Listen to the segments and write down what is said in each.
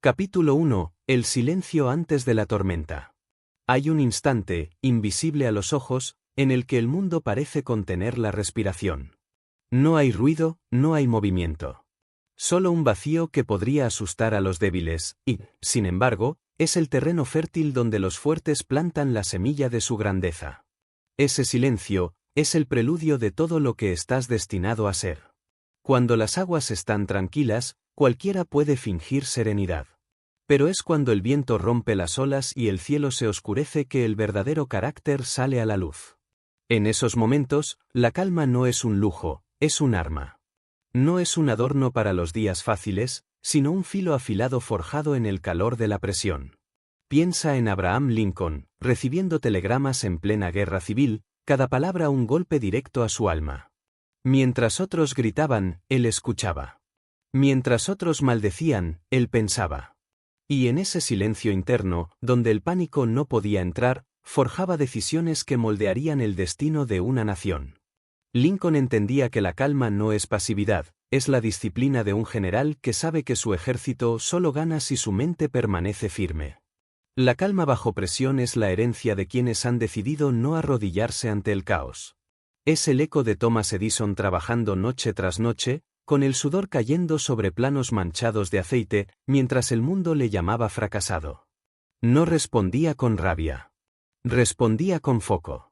Capítulo 1. El silencio antes de la tormenta. Hay un instante, invisible a los ojos, en el que el mundo parece contener la respiración. No hay ruido, no hay movimiento. Solo un vacío que podría asustar a los débiles, y, sin embargo, es el terreno fértil donde los fuertes plantan la semilla de su grandeza. Ese silencio es el preludio de todo lo que estás destinado a ser. Cuando las aguas están tranquilas, cualquiera puede fingir serenidad. Pero es cuando el viento rompe las olas y el cielo se oscurece que el verdadero carácter sale a la luz. En esos momentos, la calma no es un lujo, es un arma. No es un adorno para los días fáciles, sino un filo afilado forjado en el calor de la presión. Piensa en Abraham Lincoln, recibiendo telegramas en plena guerra civil, cada palabra un golpe directo a su alma. Mientras otros gritaban, él escuchaba. Mientras otros maldecían, él pensaba. Y en ese silencio interno, donde el pánico no podía entrar, forjaba decisiones que moldearían el destino de una nación. Lincoln entendía que la calma no es pasividad, es la disciplina de un general que sabe que su ejército solo gana si su mente permanece firme. La calma bajo presión es la herencia de quienes han decidido no arrodillarse ante el caos. Es el eco de Thomas Edison trabajando noche tras noche, con el sudor cayendo sobre planos manchados de aceite, mientras el mundo le llamaba fracasado. No respondía con rabia. Respondía con foco.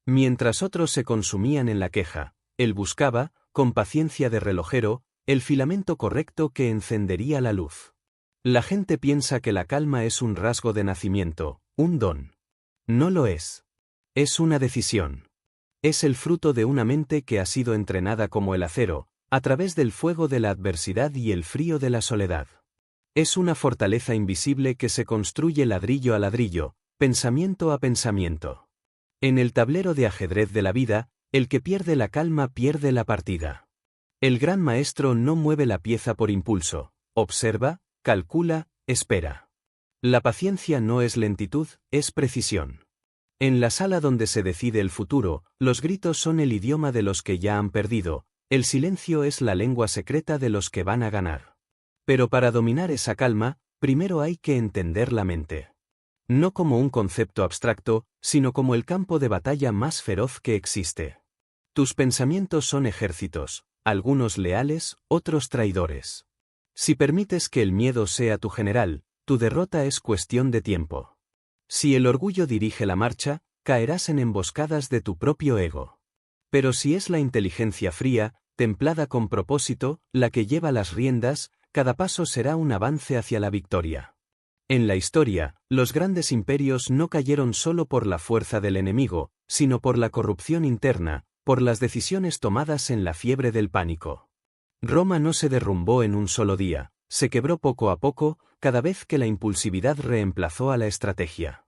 Mientras otros se consumían en la queja, él buscaba, con paciencia de relojero, el filamento correcto que encendería la luz. La gente piensa que la calma es un rasgo de nacimiento, un don. No lo es. Es una decisión. Es el fruto de una mente que ha sido entrenada como el acero, a través del fuego de la adversidad y el frío de la soledad. Es una fortaleza invisible que se construye ladrillo a ladrillo, pensamiento a pensamiento. En el tablero de ajedrez de la vida, el que pierde la calma pierde la partida. El gran maestro no mueve la pieza por impulso, observa, calcula, espera. La paciencia no es lentitud, es precisión. En la sala donde se decide el futuro, los gritos son el idioma de los que ya han perdido, el silencio es la lengua secreta de los que van a ganar. Pero para dominar esa calma, primero hay que entender la mente. No como un concepto abstracto, sino como el campo de batalla más feroz que existe. Tus pensamientos son ejércitos, algunos leales, otros traidores. Si permites que el miedo sea tu general, tu derrota es cuestión de tiempo. Si el orgullo dirige la marcha, caerás en emboscadas de tu propio ego. Pero si es la inteligencia fría, templada con propósito, la que lleva las riendas, cada paso será un avance hacia la victoria. En la historia, los grandes imperios no cayeron solo por la fuerza del enemigo, sino por la corrupción interna, por las decisiones tomadas en la fiebre del pánico. Roma no se derrumbó en un solo día, se quebró poco a poco, cada vez que la impulsividad reemplazó a la estrategia.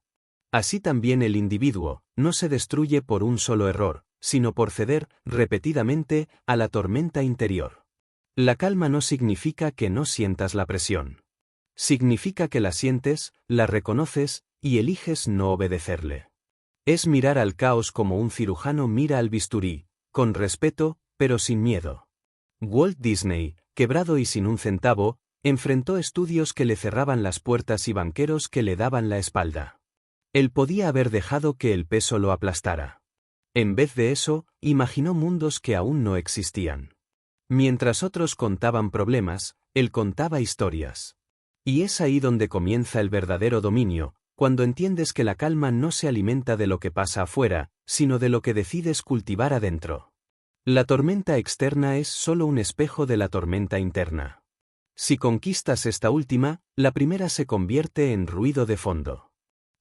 Así también el individuo no se destruye por un solo error, sino por ceder, repetidamente, a la tormenta interior. La calma no significa que no sientas la presión. Significa que la sientes, la reconoces, y eliges no obedecerle. Es mirar al caos como un cirujano mira al bisturí, con respeto, pero sin miedo. Walt Disney, quebrado y sin un centavo, enfrentó estudios que le cerraban las puertas y banqueros que le daban la espalda. Él podía haber dejado que el peso lo aplastara. En vez de eso, imaginó mundos que aún no existían. Mientras otros contaban problemas, él contaba historias. Y es ahí donde comienza el verdadero dominio, cuando entiendes que la calma no se alimenta de lo que pasa afuera, sino de lo que decides cultivar adentro. La tormenta externa es solo un espejo de la tormenta interna. Si conquistas esta última, la primera se convierte en ruido de fondo.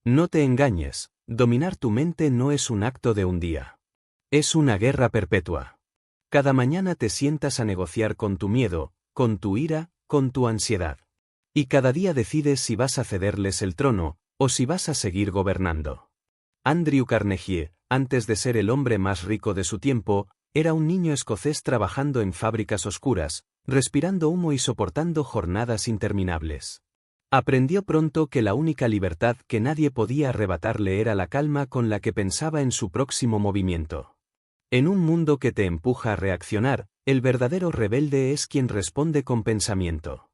No te engañes, dominar tu mente no es un acto de un día. Es una guerra perpetua. Cada mañana te sientas a negociar con tu miedo, con tu ira, con tu ansiedad. Y cada día decides si vas a cederles el trono, o si vas a seguir gobernando. Andrew Carnegie, antes de ser el hombre más rico de su tiempo, era un niño escocés trabajando en fábricas oscuras, respirando humo y soportando jornadas interminables. Aprendió pronto que la única libertad que nadie podía arrebatarle era la calma con la que pensaba en su próximo movimiento. En un mundo que te empuja a reaccionar, el verdadero rebelde es quien responde con pensamiento.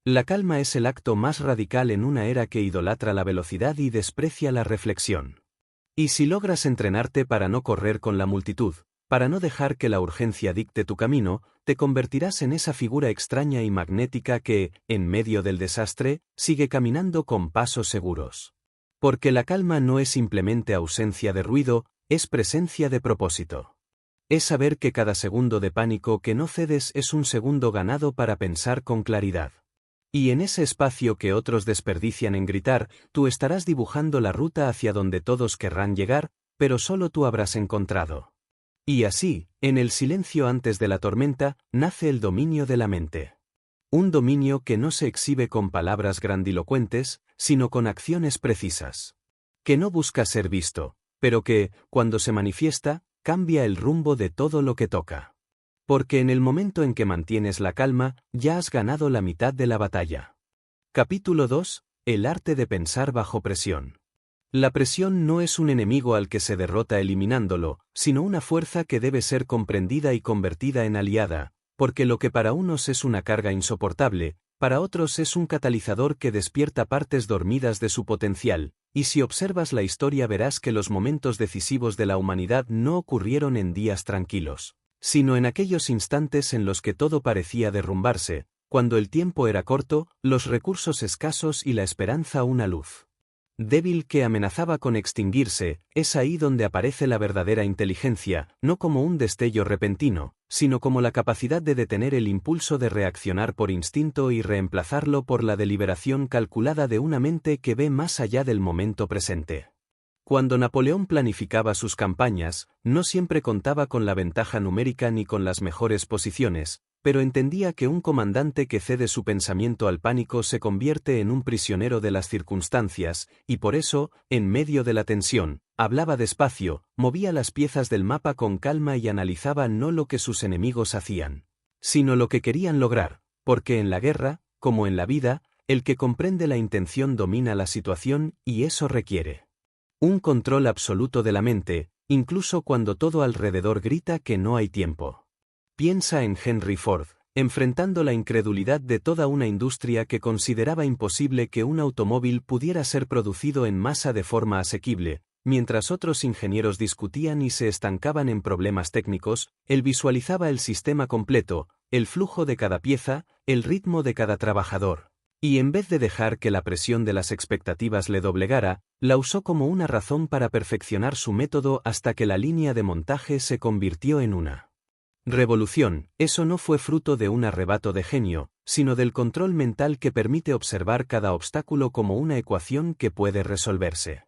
La calma es el acto más radical en una era que idolatra la velocidad y desprecia la reflexión. Y si logras entrenarte para no correr con la multitud, para no dejar que la urgencia dicte tu camino, te convertirás en esa figura extraña y magnética que, en medio del desastre, sigue caminando con pasos seguros. Porque la calma no es simplemente ausencia de ruido, es presencia de propósito. Es saber que cada segundo de pánico que no cedes es un segundo ganado para pensar con claridad. Y en ese espacio que otros desperdician en gritar, tú estarás dibujando la ruta hacia donde todos querrán llegar, pero solo tú habrás encontrado. Y así, en el silencio antes de la tormenta, nace el dominio de la mente. Un dominio que no se exhibe con palabras grandilocuentes, sino con acciones precisas. Que no busca ser visto, pero que, cuando se manifiesta, cambia el rumbo de todo lo que toca. Porque en el momento en que mantienes la calma, ya has ganado la mitad de la batalla. Capítulo 2. El arte de pensar bajo presión. La presión no es un enemigo al que se derrota eliminándolo, sino una fuerza que debe ser comprendida y convertida en aliada, porque lo que para unos es una carga insoportable, para otros es un catalizador que despierta partes dormidas de su potencial, y si observas la historia verás que los momentos decisivos de la humanidad no ocurrieron en días tranquilos, sino en aquellos instantes en los que todo parecía derrumbarse, cuando el tiempo era corto, los recursos escasos y la esperanza una luz débil que amenazaba con extinguirse. Es ahí donde aparece la verdadera inteligencia, no como un destello repentino, sino como la capacidad de detener el impulso de reaccionar por instinto y reemplazarlo por la deliberación calculada de una mente que ve más allá del momento presente. Cuando Napoleón planificaba sus campañas, no siempre contaba con la ventaja numérica ni con las mejores posiciones, pero entendía que un comandante que cede su pensamiento al pánico se convierte en un prisionero de las circunstancias, y por eso, en medio de la tensión, hablaba despacio, movía las piezas del mapa con calma y analizaba no lo que sus enemigos hacían, sino lo que querían lograr, porque en la guerra, como en la vida, el que comprende la intención domina la situación y eso requiere un control absoluto de la mente, incluso cuando todo alrededor grita que no hay tiempo. Piensa en Henry Ford, enfrentando la incredulidad de toda una industria que consideraba imposible que un automóvil pudiera ser producido en masa de forma asequible, mientras otros ingenieros discutían y se estancaban en problemas técnicos, él visualizaba el sistema completo, el flujo de cada pieza, el ritmo de cada trabajador. Y en vez de dejar que la presión de las expectativas le doblegara, la usó como una razón para perfeccionar su método hasta que la línea de montaje se convirtió en una revolución. Eso no fue fruto de un arrebato de genio, sino del control mental que permite observar cada obstáculo como una ecuación que puede resolverse.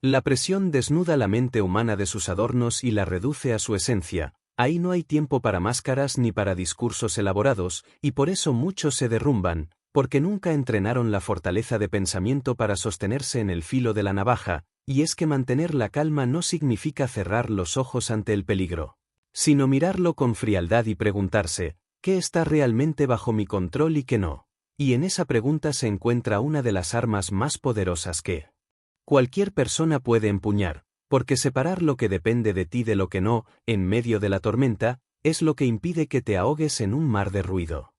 La presión desnuda la mente humana de sus adornos y la reduce a su esencia. Ahí no hay tiempo para máscaras ni para discursos elaborados, y por eso muchos se derrumban, porque nunca entrenaron la fortaleza de pensamiento para sostenerse en el filo de la navaja, y es que mantener la calma no significa cerrar los ojos ante el peligro, sino mirarlo con frialdad y preguntarse, ¿qué está realmente bajo mi control y qué no? Y en esa pregunta se encuentra una de las armas más poderosas que cualquier persona puede empuñar, porque separar lo que depende de ti de lo que no, en medio de la tormenta, es lo que impide que te ahogues en un mar de ruido.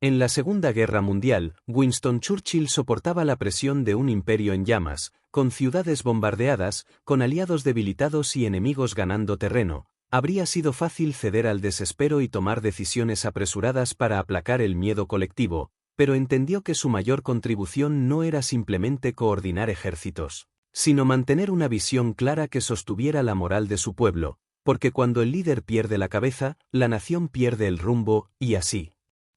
En la Segunda Guerra Mundial, Winston Churchill soportaba la presión de un imperio en llamas, con ciudades bombardeadas, con aliados debilitados y enemigos ganando terreno. Habría sido fácil ceder al desespero y tomar decisiones apresuradas para aplacar el miedo colectivo, pero entendió que su mayor contribución no era simplemente coordinar ejércitos, sino mantener una visión clara que sostuviera la moral de su pueblo, porque cuando el líder pierde la cabeza, la nación pierde el rumbo, y así.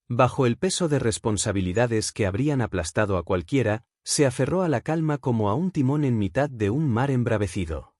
Bajo el peso de responsabilidades que habrían aplastado a cualquiera, se aferró a la calma como a un timón en mitad de un mar embravecido.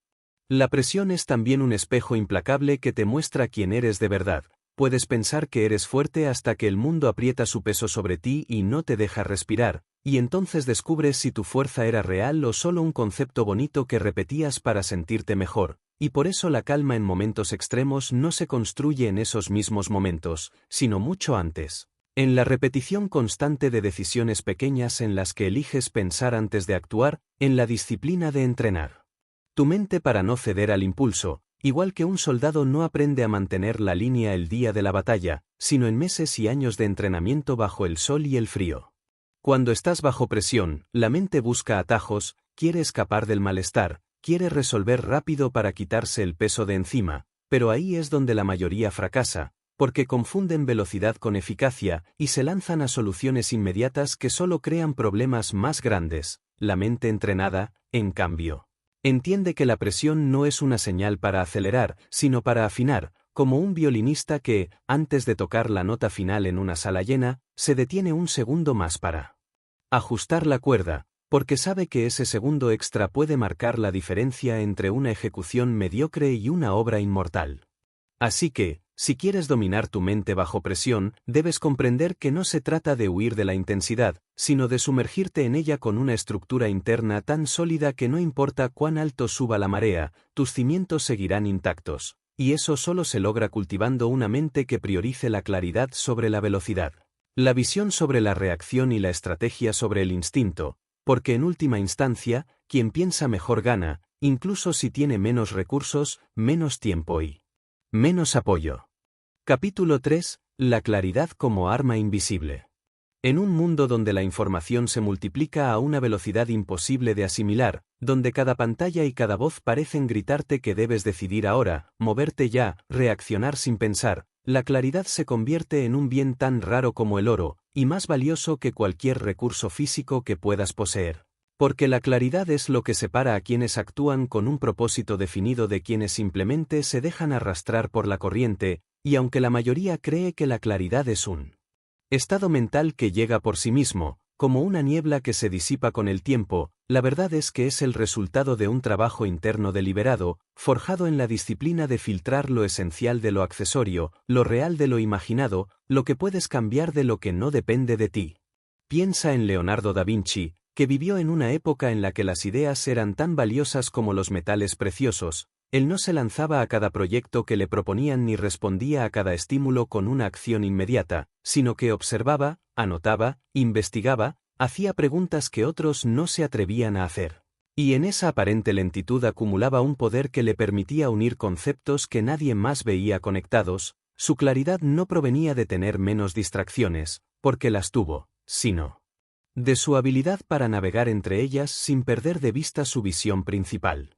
La presión es también un espejo implacable que te muestra quién eres de verdad. Puedes pensar que eres fuerte hasta que el mundo aprieta su peso sobre ti y no te deja respirar, y entonces descubres si tu fuerza era real o solo un concepto bonito que repetías para sentirte mejor. Y por eso la calma en momentos extremos no se construye en esos mismos momentos, sino mucho antes. En la repetición constante de decisiones pequeñas en las que eliges pensar antes de actuar, en la disciplina de entrenar tu mente para no ceder al impulso, igual que un soldado no aprende a mantener la línea el día de la batalla, sino en meses y años de entrenamiento bajo el sol y el frío. Cuando estás bajo presión, la mente busca atajos, quiere escapar del malestar, quiere resolver rápido para quitarse el peso de encima, pero ahí es donde la mayoría fracasa, porque confunden velocidad con eficacia y se lanzan a soluciones inmediatas que solo crean problemas más grandes. La mente entrenada, en cambio, entiende que la presión no es una señal para acelerar, sino para afinar, como un violinista que, antes de tocar la nota final en una sala llena, se detiene un segundo más para ajustar la cuerda, porque sabe que ese segundo extra puede marcar la diferencia entre una ejecución mediocre y una obra inmortal. Así que, si quieres dominar tu mente bajo presión, debes comprender que no se trata de huir de la intensidad, sino de sumergirte en ella con una estructura interna tan sólida que no importa cuán alto suba la marea, tus cimientos seguirán intactos, y eso solo se logra cultivando una mente que priorice la claridad sobre la velocidad, la visión sobre la reacción y la estrategia sobre el instinto, porque en última instancia, quien piensa mejor gana, incluso si tiene menos recursos, menos tiempo y menos apoyo. Capítulo 3. La claridad como arma invisible. En un mundo donde la información se multiplica a una velocidad imposible de asimilar, donde cada pantalla y cada voz parecen gritarte que debes decidir ahora, moverte ya, reaccionar sin pensar, la claridad se convierte en un bien tan raro como el oro, y más valioso que cualquier recurso físico que puedas poseer. Porque la claridad es lo que separa a quienes actúan con un propósito definido de quienes simplemente se dejan arrastrar por la corriente, y aunque la mayoría cree que la claridad es un estado mental que llega por sí mismo, como una niebla que se disipa con el tiempo, la verdad es que es el resultado de un trabajo interno deliberado, forjado en la disciplina de filtrar lo esencial de lo accesorio, lo real de lo imaginado, lo que puedes cambiar de lo que no depende de ti. Piensa en Leonardo da Vinci, que vivió en una época en la que las ideas eran tan valiosas como los metales preciosos. Él no se lanzaba a cada proyecto que le proponían ni respondía a cada estímulo con una acción inmediata, sino que observaba, anotaba, investigaba, hacía preguntas que otros no se atrevían a hacer. Y en esa aparente lentitud acumulaba un poder que le permitía unir conceptos que nadie más veía conectados. Su claridad no provenía de tener menos distracciones, porque las tuvo, sino de su habilidad para navegar entre ellas sin perder de vista su visión principal.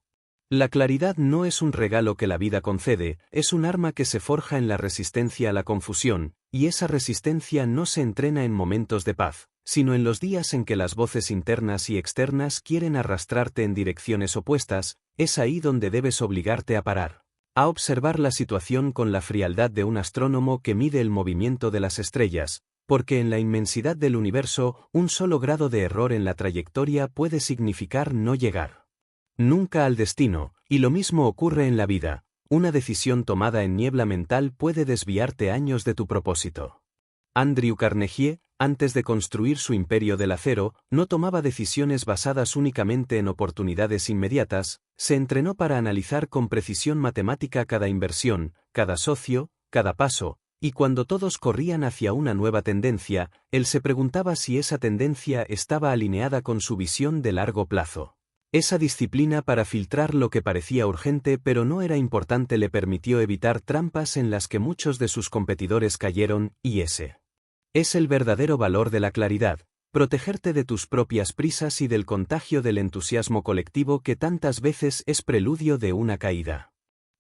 La claridad no es un regalo que la vida concede, es un arma que se forja en la resistencia a la confusión, y esa resistencia no se entrena en momentos de paz, sino en los días en que las voces internas y externas quieren arrastrarte en direcciones opuestas. Es ahí donde debes obligarte a parar, a observar la situación con la frialdad de un astrónomo que mide el movimiento de las estrellas, porque en la inmensidad del universo, un solo grado de error en la trayectoria puede significar no llegar nunca al destino, y lo mismo ocurre en la vida. Una decisión tomada en niebla mental puede desviarte años de tu propósito. Andrew Carnegie, antes de construir su imperio del acero, no tomaba decisiones basadas únicamente en oportunidades inmediatas, se entrenó para analizar con precisión matemática cada inversión, cada socio, cada paso, y cuando todos corrían hacia una nueva tendencia, él se preguntaba si esa tendencia estaba alineada con su visión de largo plazo. Esa disciplina para filtrar lo que parecía urgente pero no era importante le permitió evitar trampas en las que muchos de sus competidores cayeron, y ese es el verdadero valor de la claridad, protegerte de tus propias prisas y del contagio del entusiasmo colectivo que tantas veces es preludio de una caída.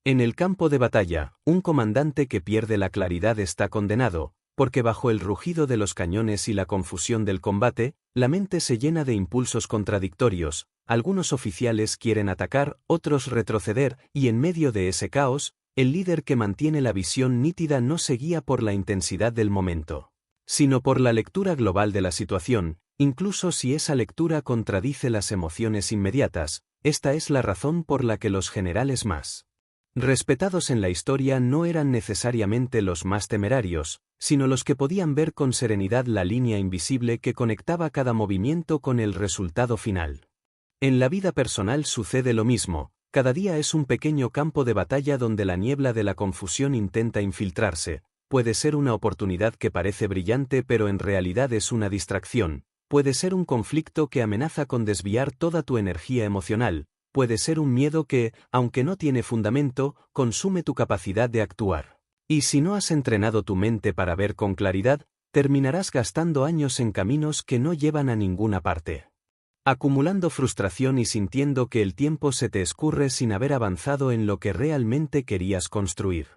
En el campo de batalla, un comandante que pierde la claridad está condenado, porque bajo el rugido de los cañones y la confusión del combate, la mente se llena de impulsos contradictorios. Algunos oficiales quieren atacar, otros retroceder, y en medio de ese caos, el líder que mantiene la visión nítida no se guía por la intensidad del momento, sino por la lectura global de la situación, incluso si esa lectura contradice las emociones inmediatas. Esta es la razón por la que los generales más respetados en la historia no eran necesariamente los más temerarios, sino los que podían ver con serenidad la línea invisible que conectaba cada movimiento con el resultado final. En la vida personal sucede lo mismo, cada día es un pequeño campo de batalla donde la niebla de la confusión intenta infiltrarse. Puede ser una oportunidad que parece brillante pero en realidad es una distracción, puede ser un conflicto que amenaza con desviar toda tu energía emocional, puede ser un miedo que, aunque no tiene fundamento, consume tu capacidad de actuar. Y si no has entrenado tu mente para ver con claridad, terminarás gastando años en caminos que no llevan a ninguna parte. Acumulando frustración y sintiendo que el tiempo se te escurre sin haber avanzado en lo que realmente querías construir.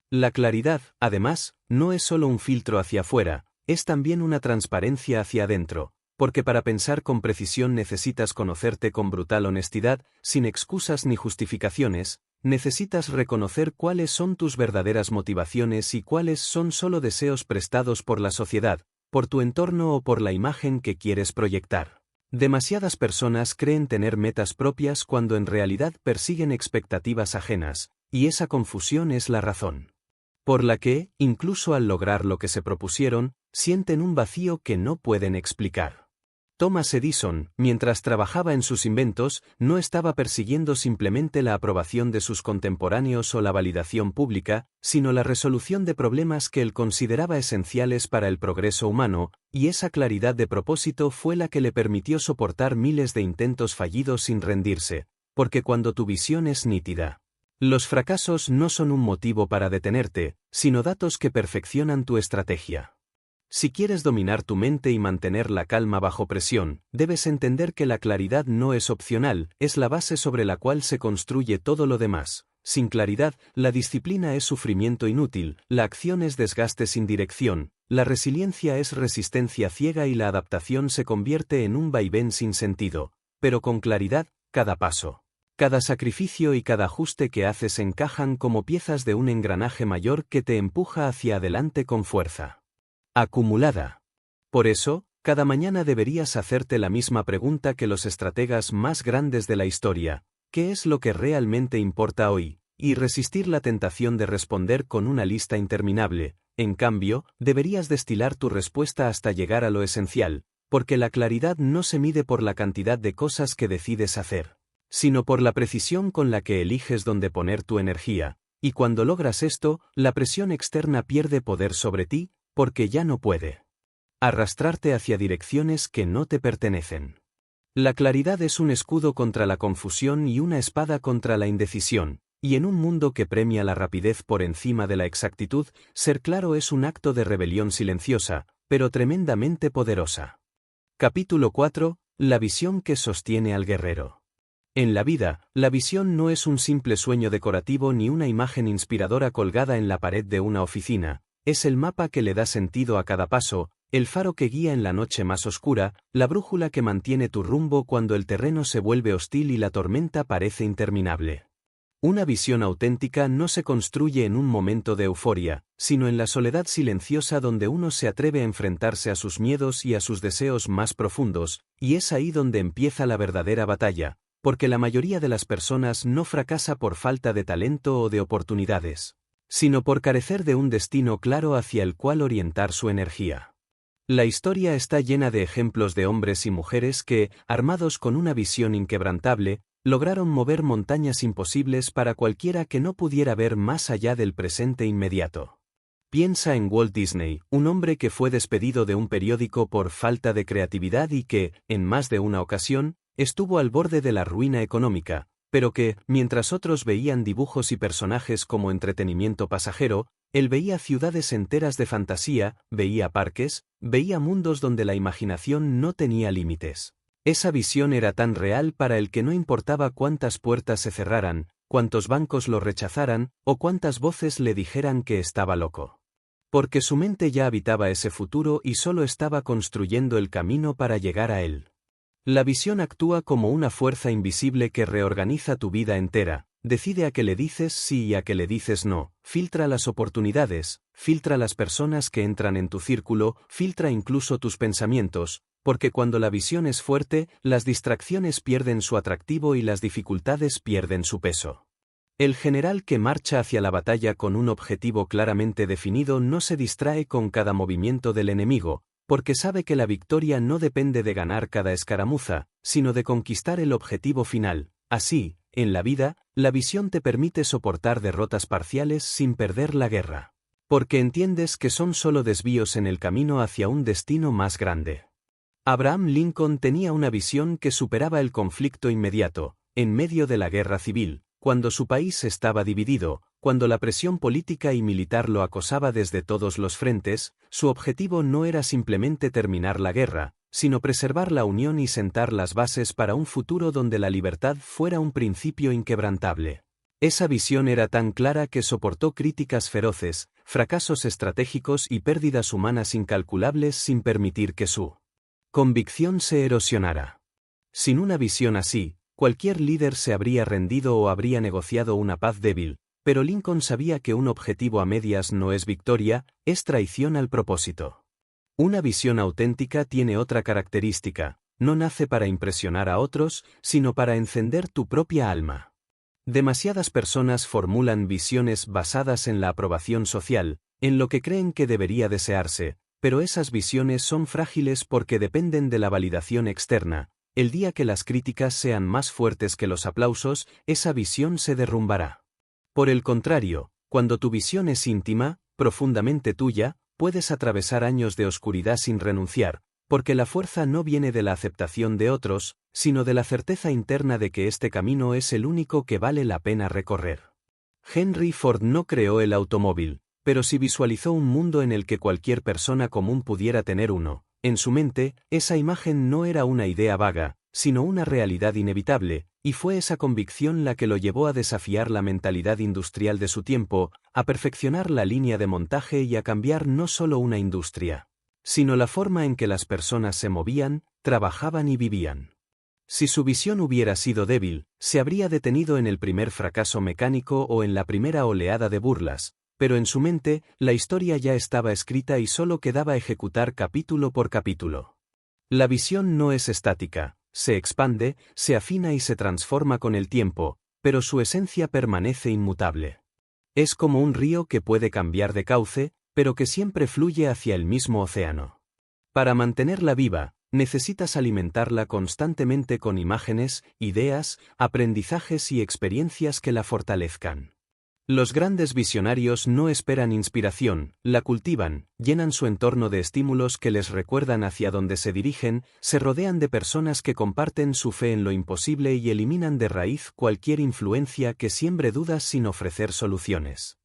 La claridad, además, no es solo un filtro hacia afuera, es también una transparencia hacia adentro, porque para pensar con precisión necesitas conocerte con brutal honestidad, sin excusas ni justificaciones, necesitas reconocer cuáles son tus verdaderas motivaciones y cuáles son solo deseos prestados por la sociedad, por tu entorno o por la imagen que quieres proyectar. Demasiadas personas creen tener metas propias cuando en realidad persiguen expectativas ajenas, y esa confusión es la razón por la que, incluso al lograr lo que se propusieron, sienten un vacío que no pueden explicar. Thomas Edison, mientras trabajaba en sus inventos, no estaba persiguiendo simplemente la aprobación de sus contemporáneos o la validación pública, sino la resolución de problemas que él consideraba esenciales para el progreso humano, y esa claridad de propósito fue la que le permitió soportar miles de intentos fallidos sin rendirse, porque cuando tu visión es nítida, los fracasos no son un motivo para detenerte, sino datos que perfeccionan tu estrategia. Si quieres dominar tu mente y mantener la calma bajo presión, debes entender que la claridad no es opcional, es la base sobre la cual se construye todo lo demás. Sin claridad, la disciplina es sufrimiento inútil, la acción es desgaste sin dirección, la resiliencia es resistencia ciega y la adaptación se convierte en un vaivén sin sentido. Pero con claridad, cada paso, cada sacrificio y cada ajuste que haces encajan como piezas de un engranaje mayor que te empuja hacia adelante con fuerza acumulada. Por eso, cada mañana deberías hacerte la misma pregunta que los estrategas más grandes de la historia: ¿qué es lo que realmente importa hoy? Y resistir la tentación de responder con una lista interminable. En cambio, deberías destilar tu respuesta hasta llegar a lo esencial, porque la claridad no se mide por la cantidad de cosas que decides hacer, sino por la precisión con la que eliges dónde poner tu energía, y cuando logras esto, la presión externa pierde poder sobre ti, porque ya no puede arrastrarte hacia direcciones que no te pertenecen. La claridad es un escudo contra la confusión y una espada contra la indecisión, y en un mundo que premia la rapidez por encima de la exactitud, ser claro es un acto de rebelión silenciosa, pero tremendamente poderosa. Capítulo 4. La visión que sostiene al guerrero. En la vida, la visión no es un simple sueño decorativo ni una imagen inspiradora colgada en la pared de una oficina, es el mapa que le da sentido a cada paso, el faro que guía en la noche más oscura, la brújula que mantiene tu rumbo cuando el terreno se vuelve hostil y la tormenta parece interminable. Una visión auténtica no se construye en un momento de euforia, sino en la soledad silenciosa donde uno se atreve a enfrentarse a sus miedos y a sus deseos más profundos, y es ahí donde empieza la verdadera batalla, porque la mayoría de las personas no fracasa por falta de talento o de oportunidades, sino por carecer de un destino claro hacia el cual orientar su energía. La historia está llena de ejemplos de hombres y mujeres que, armados con una visión inquebrantable, lograron mover montañas imposibles para cualquiera que no pudiera ver más allá del presente inmediato. Piensa en Walt Disney, un hombre que fue despedido de un periódico por falta de creatividad y que, en más de una ocasión, estuvo al borde de la ruina económica, pero que, mientras otros veían dibujos y personajes como entretenimiento pasajero, él veía ciudades enteras de fantasía, veía parques, veía mundos donde la imaginación no tenía límites. Esa visión era tan real para el que no importaba cuántas puertas se cerraran, cuántos bancos lo rechazaran, o cuántas voces le dijeran que estaba loco. Porque su mente ya habitaba ese futuro y solo estaba construyendo el camino para llegar a él. La visión actúa como una fuerza invisible que reorganiza tu vida entera, decide a qué le dices sí y a qué le dices no, filtra las oportunidades, filtra las personas que entran en tu círculo, filtra incluso tus pensamientos, porque cuando la visión es fuerte, las distracciones pierden su atractivo y las dificultades pierden su peso. El general que marcha hacia la batalla con un objetivo claramente definido no se distrae con cada movimiento del enemigo, porque sabe que la victoria no depende de ganar cada escaramuza, sino de conquistar el objetivo final. Así, en la vida, la visión te permite soportar derrotas parciales sin perder la guerra, porque entiendes que son solo desvíos en el camino hacia un destino más grande. Abraham Lincoln tenía una visión que superaba el conflicto inmediato, en medio de la guerra civil, cuando su país estaba dividido, cuando la presión política y militar lo acosaba desde todos los frentes, su objetivo no era simplemente terminar la guerra, sino preservar la unión y sentar las bases para un futuro donde la libertad fuera un principio inquebrantable. Esa visión era tan clara que soportó críticas feroces, fracasos estratégicos y pérdidas humanas incalculables sin permitir que su convicción se erosionara. Sin una visión así, cualquier líder se habría rendido o habría negociado una paz débil, pero Lincoln sabía que un objetivo a medias no es victoria, es traición al propósito. Una visión auténtica tiene otra característica: no nace para impresionar a otros, sino para encender tu propia alma. Demasiadas personas formulan visiones basadas en la aprobación social, en lo que creen que debería desearse, pero esas visiones son frágiles porque dependen de la validación externa. El día que las críticas sean más fuertes que los aplausos, esa visión se derrumbará. Por el contrario, cuando tu visión es íntima, profundamente tuya, puedes atravesar años de oscuridad sin renunciar, porque la fuerza no viene de la aceptación de otros, sino de la certeza interna de que este camino es el único que vale la pena recorrer. Henry Ford no creó el automóvil, pero sí visualizó un mundo en el que cualquier persona común pudiera tener uno. En su mente, esa imagen no era una idea vaga, sino una realidad inevitable, y fue esa convicción la que lo llevó a desafiar la mentalidad industrial de su tiempo, a perfeccionar la línea de montaje y a cambiar no solo una industria, sino la forma en que las personas se movían, trabajaban y vivían. Si su visión hubiera sido débil, se habría detenido en el primer fracaso mecánico o en la primera oleada de burlas, pero en su mente, la historia ya estaba escrita y solo quedaba ejecutar capítulo por capítulo. La visión no es estática, se expande, se afina y se transforma con el tiempo, pero su esencia permanece inmutable. Es como un río que puede cambiar de cauce, pero que siempre fluye hacia el mismo océano. Para mantenerla viva, necesitas alimentarla constantemente con imágenes, ideas, aprendizajes y experiencias que la fortalezcan. Los grandes visionarios no esperan inspiración, la cultivan, llenan su entorno de estímulos que les recuerdan hacia dónde se dirigen, se rodean de personas que comparten su fe en lo imposible y eliminan de raíz cualquier influencia que siembre dudas sin ofrecer soluciones.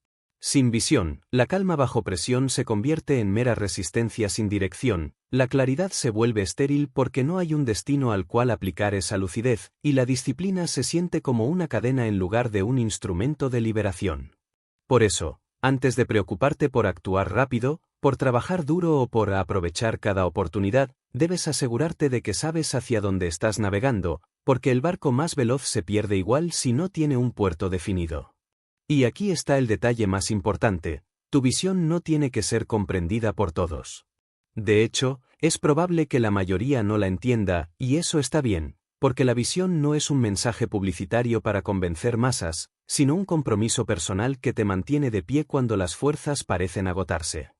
Sin visión, la calma bajo presión se convierte en mera resistencia sin dirección, la claridad se vuelve estéril porque no hay un destino al cual aplicar esa lucidez, y la disciplina se siente como una cadena en lugar de un instrumento de liberación. Por eso, antes de preocuparte por actuar rápido, por trabajar duro o por aprovechar cada oportunidad, debes asegurarte de que sabes hacia dónde estás navegando, porque el barco más veloz se pierde igual si no tiene un puerto definido. Y aquí está el detalle más importante: tu visión no tiene que ser comprendida por todos. De hecho, es probable que la mayoría no la entienda, y eso está bien, porque la visión no es un mensaje publicitario para convencer masas, sino un compromiso personal que te mantiene de pie cuando las fuerzas parecen agotarse.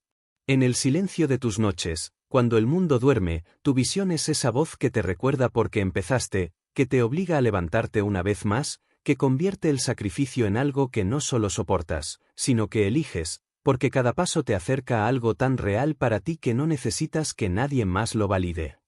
En el silencio de tus noches, cuando el mundo duerme, tu visión es esa voz que te recuerda por qué empezaste, que te obliga a levantarte una vez más, que convierte el sacrificio en algo que no solo soportas, sino que eliges, porque cada paso te acerca a algo tan real para ti que no necesitas que nadie más lo valide.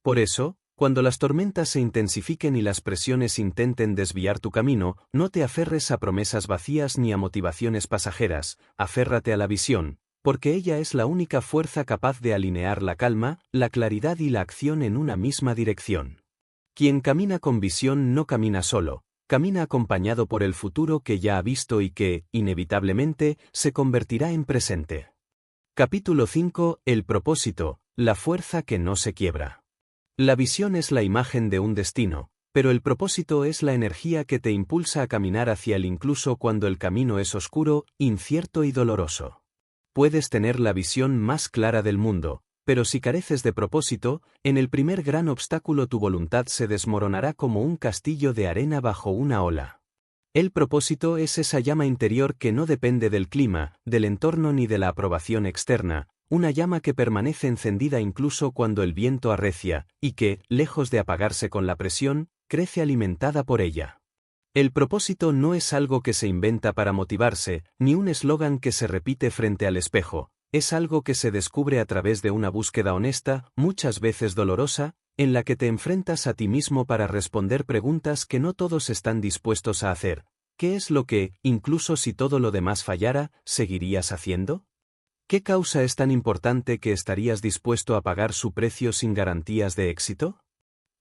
Por eso, cuando las tormentas se intensifiquen y las presiones intenten desviar tu camino, no te aferres a promesas vacías ni a motivaciones pasajeras, aférrate a la visión, porque ella es la única fuerza capaz de alinear la calma, la claridad y la acción en una misma dirección. Quien camina con visión no camina solo, camina acompañado por el futuro que ya ha visto y que, inevitablemente, se convertirá en presente. Capítulo 5. El propósito, la fuerza que no se quiebra. La visión es la imagen de un destino, pero el propósito es la energía que te impulsa a caminar hacia él incluso cuando el camino es oscuro, incierto y doloroso. Puedes tener la visión más clara del mundo, pero si careces de propósito, en el primer gran obstáculo tu voluntad se desmoronará como un castillo de arena bajo una ola. El propósito es esa llama interior que no depende del clima, del entorno ni de la aprobación externa, una llama que permanece encendida incluso cuando el viento arrecia, y que, lejos de apagarse con la presión, crece alimentada por ella. El propósito no es algo que se inventa para motivarse, ni un eslogan que se repite frente al espejo. Es algo que se descubre a través de una búsqueda honesta, muchas veces dolorosa, en la que te enfrentas a ti mismo para responder preguntas que no todos están dispuestos a hacer. ¿Qué es lo que, incluso si todo lo demás fallara, seguirías haciendo? ¿Qué causa es tan importante que estarías dispuesto a pagar su precio sin garantías de éxito?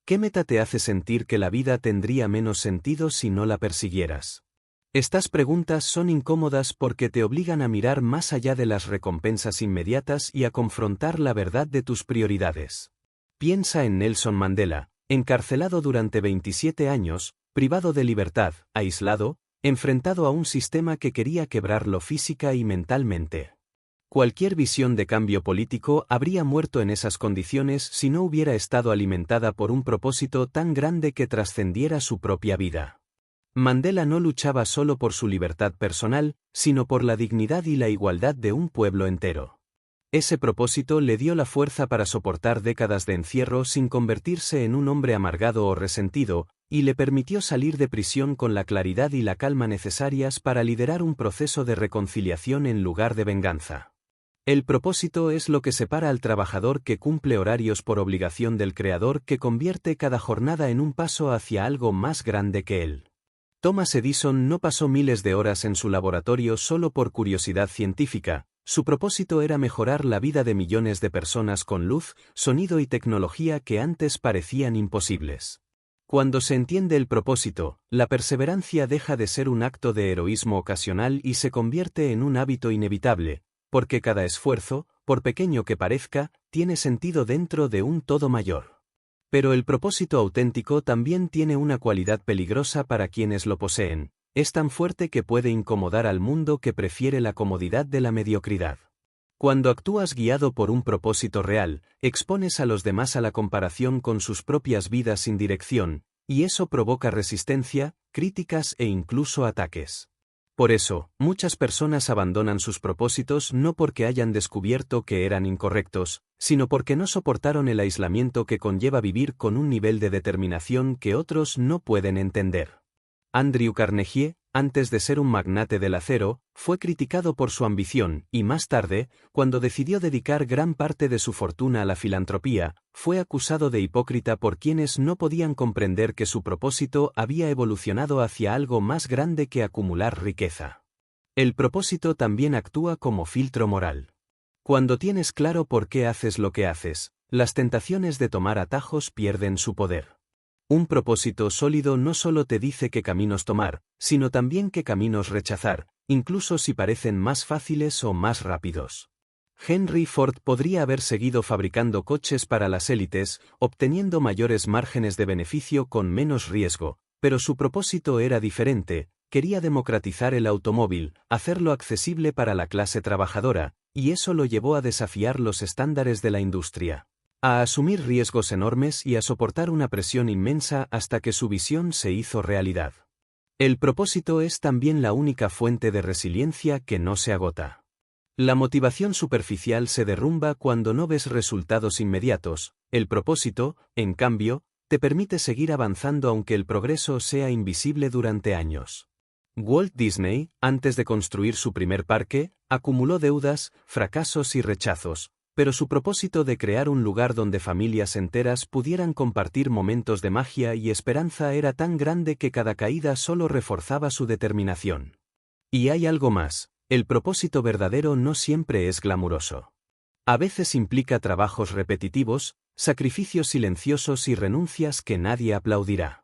¿Qué meta te hace sentir que la vida tendría menos sentido si no la persiguieras? Estas preguntas son incómodas porque te obligan a mirar más allá de las recompensas inmediatas y a confrontar la verdad de tus prioridades. Piensa en Nelson Mandela, encarcelado durante 27 años, privado de libertad, aislado, enfrentado a un sistema que quería quebrarlo física y mentalmente. Cualquier visión de cambio político habría muerto en esas condiciones si no hubiera estado alimentada por un propósito tan grande que trascendiera su propia vida. Mandela no luchaba solo por su libertad personal, sino por la dignidad y la igualdad de un pueblo entero. Ese propósito le dio la fuerza para soportar décadas de encierro sin convertirse en un hombre amargado o resentido, y le permitió salir de prisión con la claridad y la calma necesarias para liderar un proceso de reconciliación en lugar de venganza. El propósito es lo que separa al trabajador que cumple horarios por obligación del creador que convierte cada jornada en un paso hacia algo más grande que él. Thomas Edison no pasó miles de horas en su laboratorio solo por curiosidad científica, su propósito era mejorar la vida de millones de personas con luz, sonido y tecnología que antes parecían imposibles. Cuando se entiende el propósito, la perseverancia deja de ser un acto de heroísmo ocasional y se convierte en un hábito inevitable, porque cada esfuerzo, por pequeño que parezca, tiene sentido dentro de un todo mayor. Pero el propósito auténtico también tiene una cualidad peligrosa para quienes lo poseen, es tan fuerte que puede incomodar al mundo que prefiere la comodidad de la mediocridad. Cuando actúas guiado por un propósito real, expones a los demás a la comparación con sus propias vidas sin dirección, y eso provoca resistencia, críticas e incluso ataques. Por eso, muchas personas abandonan sus propósitos no porque hayan descubierto que eran incorrectos, sino porque no soportaron el aislamiento que conlleva vivir con un nivel de determinación que otros no pueden entender. Andrew Carnegie, antes de ser un magnate del acero, fue criticado por su ambición y más tarde, cuando decidió dedicar gran parte de su fortuna a la filantropía, fue acusado de hipócrita por quienes no podían comprender que su propósito había evolucionado hacia algo más grande que acumular riqueza. El propósito también actúa como filtro moral. Cuando tienes claro por qué haces lo que haces, las tentaciones de tomar atajos pierden su poder. Un propósito sólido no solo te dice qué caminos tomar, sino también qué caminos rechazar, incluso si parecen más fáciles o más rápidos. Henry Ford podría haber seguido fabricando coches para las élites, obteniendo mayores márgenes de beneficio con menos riesgo, pero su propósito era diferente, quería democratizar el automóvil, hacerlo accesible para la clase trabajadora, y eso lo llevó a desafiar los estándares de la industria. A asumir riesgos enormes y a soportar una presión inmensa hasta que su visión se hizo realidad. El propósito es también la única fuente de resiliencia que no se agota. La motivación superficial se derrumba cuando no ves resultados inmediatos, el propósito, en cambio, te permite seguir avanzando aunque el progreso sea invisible durante años. Walt Disney, antes de construir su primer parque, acumuló deudas, fracasos y rechazos, pero su propósito de crear un lugar donde familias enteras pudieran compartir momentos de magia y esperanza era tan grande que cada caída solo reforzaba su determinación. Y hay algo más, el propósito verdadero no siempre es glamuroso. A veces implica trabajos repetitivos, sacrificios silenciosos y renuncias que nadie aplaudirá.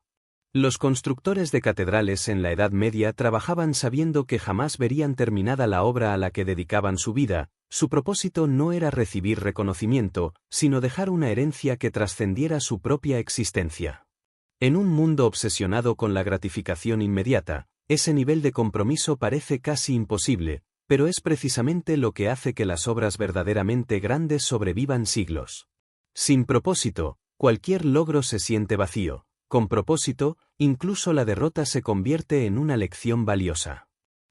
Los constructores de catedrales en la Edad Media trabajaban sabiendo que jamás verían terminada la obra a la que dedicaban su vida. Su propósito no era recibir reconocimiento, sino dejar una herencia que trascendiera su propia existencia. En un mundo obsesionado con la gratificación inmediata, ese nivel de compromiso parece casi imposible, pero es precisamente lo que hace que las obras verdaderamente grandes sobrevivan siglos. Sin propósito, cualquier logro se siente vacío. Con propósito, incluso la derrota se convierte en una lección valiosa.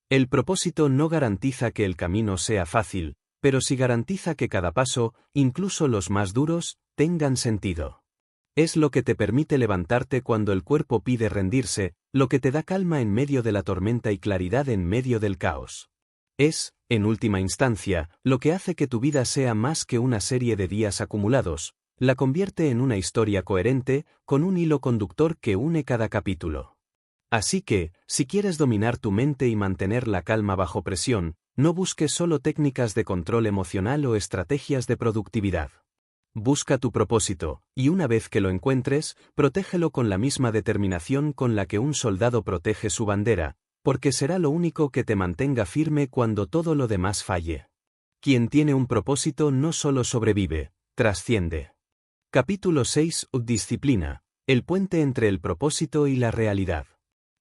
El propósito no garantiza que el camino sea fácil, pero sí garantiza que cada paso, incluso los más duros, tengan sentido. Es lo que te permite levantarte cuando el cuerpo pide rendirse, lo que te da calma en medio de la tormenta y claridad en medio del caos. Es, en última instancia, lo que hace que tu vida sea más que una serie de días acumulados, la convierte en una historia coherente, con un hilo conductor que une cada capítulo. Así que, si quieres dominar tu mente y mantener la calma bajo presión, no busques solo técnicas de control emocional o estrategias de productividad. Busca tu propósito, y una vez que lo encuentres, protégelo con la misma determinación con la que un soldado protege su bandera, porque será lo único que te mantenga firme cuando todo lo demás falle. Quien tiene un propósito no solo sobrevive, trasciende. Capítulo 6. Disciplina, el puente entre el propósito y la realidad.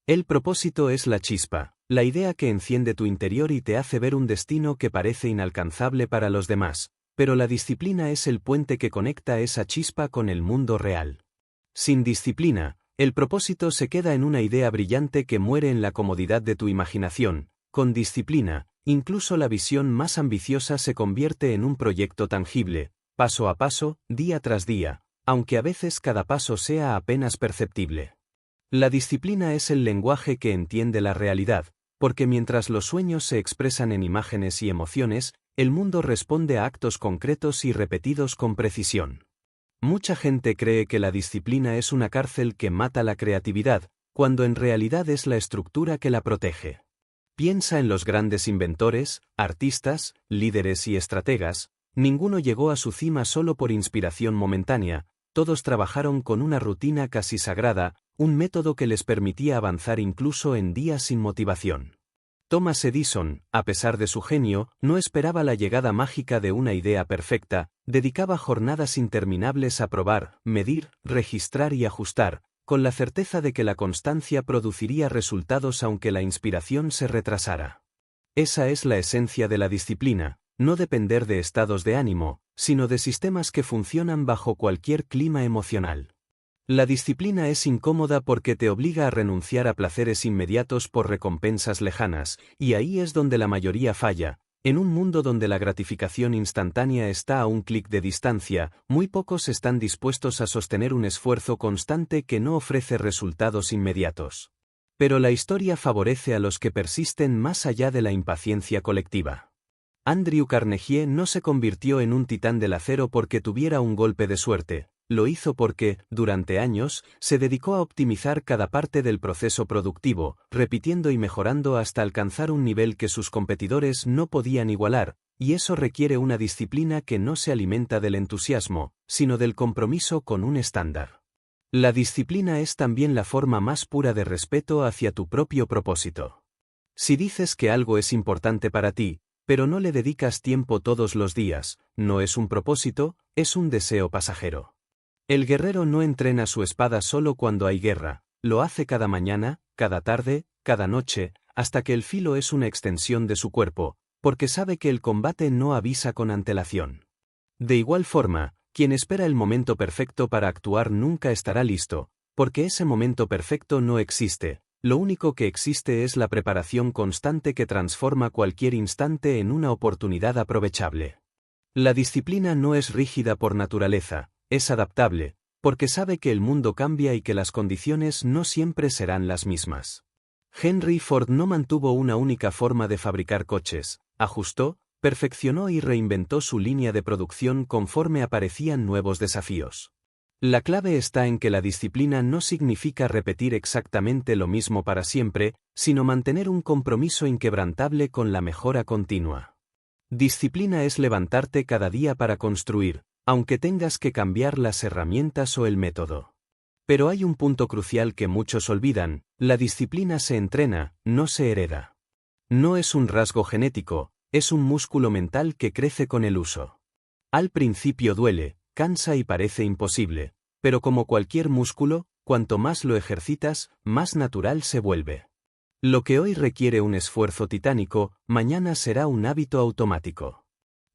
El propósito es la chispa, la idea que enciende tu interior y te hace ver un destino que parece inalcanzable para los demás, pero la disciplina es el puente que conecta esa chispa con el mundo real. Sin disciplina, el propósito se queda en una idea brillante que muere en la comodidad de tu imaginación. Con disciplina, incluso la visión más ambiciosa se convierte en un proyecto tangible, paso a paso, día tras día, aunque a veces cada paso sea apenas perceptible. La disciplina es el lenguaje que entiende la realidad, porque mientras los sueños se expresan en imágenes y emociones, el mundo responde a actos concretos y repetidos con precisión. Mucha gente cree que la disciplina es una cárcel que mata la creatividad, cuando en realidad es la estructura que la protege. Piensa en los grandes inventores, artistas, líderes y estrategas. Ninguno llegó a su cima solo por inspiración momentánea, todos trabajaron con una rutina casi sagrada, un método que les permitía avanzar incluso en días sin motivación. Thomas Edison, a pesar de su genio, no esperaba la llegada mágica de una idea perfecta, dedicaba jornadas interminables a probar, medir, registrar y ajustar, con la certeza de que la constancia produciría resultados aunque la inspiración se retrasara. Esa es la esencia de la disciplina, no depender de estados de ánimo, sino de sistemas que funcionan bajo cualquier clima emocional. La disciplina es incómoda porque te obliga a renunciar a placeres inmediatos por recompensas lejanas, y ahí es donde la mayoría falla. En un mundo donde la gratificación instantánea está a un clic de distancia, muy pocos están dispuestos a sostener un esfuerzo constante que no ofrece resultados inmediatos. Pero la historia favorece a los que persisten más allá de la impaciencia colectiva. Andrew Carnegie no se convirtió en un titán del acero porque tuviera un golpe de suerte. Lo hizo porque, durante años, se dedicó a optimizar cada parte del proceso productivo, repitiendo y mejorando hasta alcanzar un nivel que sus competidores no podían igualar, y eso requiere una disciplina que no se alimenta del entusiasmo, sino del compromiso con un estándar. La disciplina es también la forma más pura de respeto hacia tu propio propósito. Si dices que algo es importante para ti, pero no le dedicas tiempo todos los días, no es un propósito, es un deseo pasajero. El guerrero no entrena su espada solo cuando hay guerra, lo hace cada mañana, cada tarde, cada noche, hasta que el filo es una extensión de su cuerpo, porque sabe que el combate no avisa con antelación. De igual forma, quien espera el momento perfecto para actuar nunca estará listo, porque ese momento perfecto no existe, lo único que existe es la preparación constante que transforma cualquier instante en una oportunidad aprovechable. La disciplina no es rígida por naturaleza, es adaptable, porque sabe que el mundo cambia y que las condiciones no siempre serán las mismas. Henry Ford no mantuvo una única forma de fabricar coches, ajustó, perfeccionó y reinventó su línea de producción conforme aparecían nuevos desafíos. La clave está en que la disciplina no significa repetir exactamente lo mismo para siempre, sino mantener un compromiso inquebrantable con la mejora continua. Disciplina es levantarte cada día para construir, aunque tengas que cambiar las herramientas o el método. Pero hay un punto crucial que muchos olvidan: la disciplina se entrena, no se hereda. No es un rasgo genético, es un músculo mental que crece con el uso. Al principio duele, cansa y parece imposible, pero como cualquier músculo, cuanto más lo ejercitas, más natural se vuelve. Lo que hoy requiere un esfuerzo titánico, mañana será un hábito automático.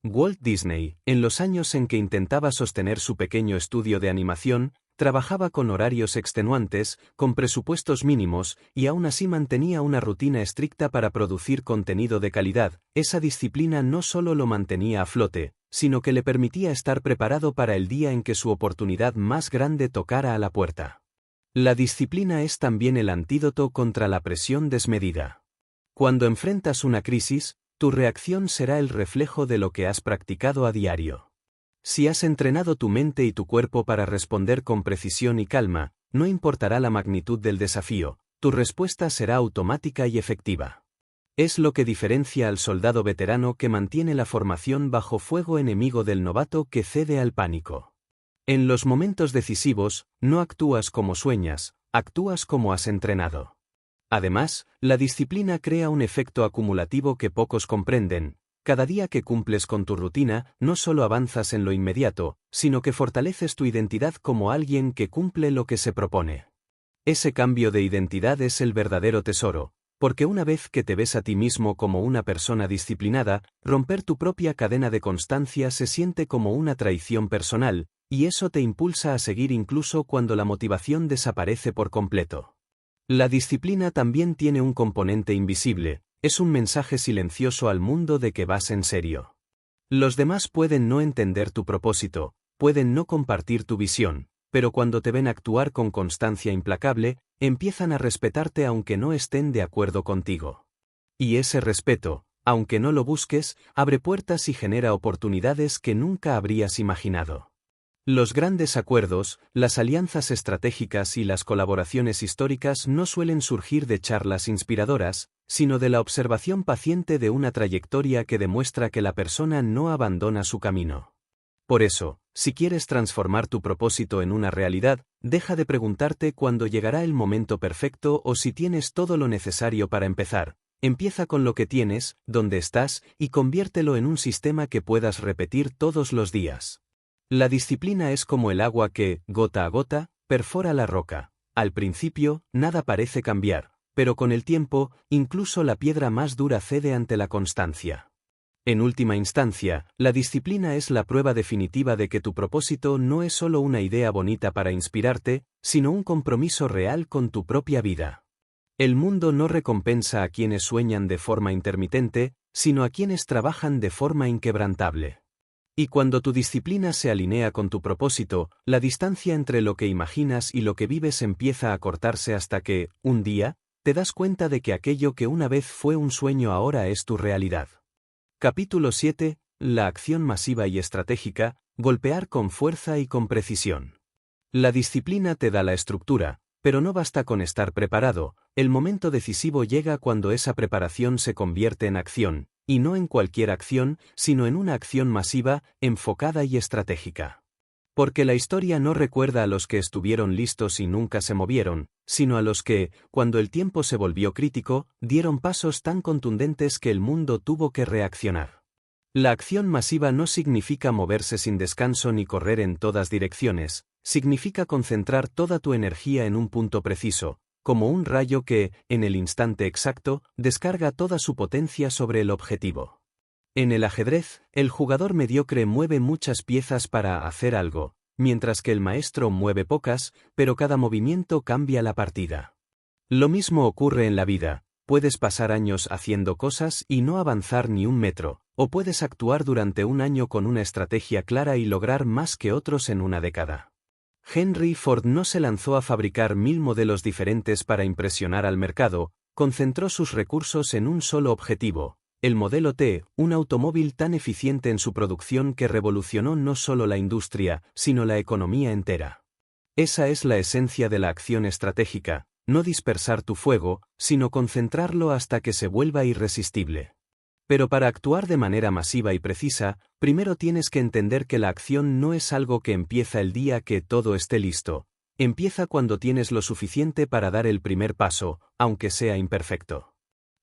Walt Disney, en los años en que intentaba sostener su pequeño estudio de animación, trabajaba con horarios extenuantes, con presupuestos mínimos, y aún así mantenía una rutina estricta para producir contenido de calidad. Esa disciplina no solo lo mantenía a flote, sino que le permitía estar preparado para el día en que su oportunidad más grande tocara a la puerta. La disciplina es también el antídoto contra la presión desmedida. Cuando enfrentas una crisis, tu reacción será el reflejo de lo que has practicado a diario. Si has entrenado tu mente y tu cuerpo para responder con precisión y calma, no importará la magnitud del desafío, tu respuesta será automática y efectiva. Es lo que diferencia al soldado veterano que mantiene la formación bajo fuego enemigo del novato que cede al pánico. En los momentos decisivos, no actúas como sueñas, actúas como has entrenado. Además, la disciplina crea un efecto acumulativo que pocos comprenden. Cada día que cumples con tu rutina, no solo avanzas en lo inmediato, sino que fortaleces tu identidad como alguien que cumple lo que se propone. Ese cambio de identidad es el verdadero tesoro, porque una vez que te ves a ti mismo como una persona disciplinada, romper tu propia cadena de constancia se siente como una traición personal, y eso te impulsa a seguir incluso cuando la motivación desaparece por completo. La disciplina también tiene un componente invisible, es un mensaje silencioso al mundo de que vas en serio. Los demás pueden no entender tu propósito, pueden no compartir tu visión, pero cuando te ven actuar con constancia implacable, empiezan a respetarte aunque no estén de acuerdo contigo. Y ese respeto, aunque no lo busques, abre puertas y genera oportunidades que nunca habrías imaginado. Los grandes acuerdos, las alianzas estratégicas y las colaboraciones históricas no suelen surgir de charlas inspiradoras, sino de la observación paciente de una trayectoria que demuestra que la persona no abandona su camino. Por eso, si quieres transformar tu propósito en una realidad, deja de preguntarte cuándo llegará el momento perfecto o si tienes todo lo necesario para empezar. Empieza con lo que tienes, donde estás, y conviértelo en un sistema que puedas repetir todos los días. La disciplina es como el agua que, gota a gota, perfora la roca. Al principio, nada parece cambiar, pero con el tiempo, incluso la piedra más dura cede ante la constancia. En última instancia, la disciplina es la prueba definitiva de que tu propósito no es solo una idea bonita para inspirarte, sino un compromiso real con tu propia vida. El mundo no recompensa a quienes sueñan de forma intermitente, sino a quienes trabajan de forma inquebrantable. Y cuando tu disciplina se alinea con tu propósito, la distancia entre lo que imaginas y lo que vives empieza a cortarse hasta que, un día, te das cuenta de que aquello que una vez fue un sueño ahora es tu realidad. Capítulo 7. La acción masiva y estratégica, golpear con fuerza y con precisión. La disciplina te da la estructura, pero no basta con estar preparado, el momento decisivo llega cuando esa preparación se convierte en acción, y no en cualquier acción, sino en una acción masiva, enfocada y estratégica. Porque la historia no recuerda a los que estuvieron listos y nunca se movieron, sino a los que, cuando el tiempo se volvió crítico, dieron pasos tan contundentes que el mundo tuvo que reaccionar. La acción masiva no significa moverse sin descanso ni correr en todas direcciones, significa concentrar toda tu energía en un punto preciso, como un rayo que, en el instante exacto, descarga toda su potencia sobre el objetivo. En el ajedrez, el jugador mediocre mueve muchas piezas para hacer algo, mientras que el maestro mueve pocas, pero cada movimiento cambia la partida. Lo mismo ocurre en la vida, puedes pasar años haciendo cosas y no avanzar ni un metro, o puedes actuar durante un año con una estrategia clara y lograr más que otros en una década. Henry Ford no se lanzó a fabricar 1000 modelos diferentes para impresionar al mercado, concentró sus recursos en un solo objetivo, el modelo T, un automóvil tan eficiente en su producción que revolucionó no solo la industria, sino la economía entera. Esa es la esencia de la acción estratégica, no dispersar tu fuego, sino concentrarlo hasta que se vuelva irresistible. Pero para actuar de manera masiva y precisa, primero tienes que entender que la acción no es algo que empieza el día que todo esté listo. Empieza cuando tienes lo suficiente para dar el primer paso, aunque sea imperfecto.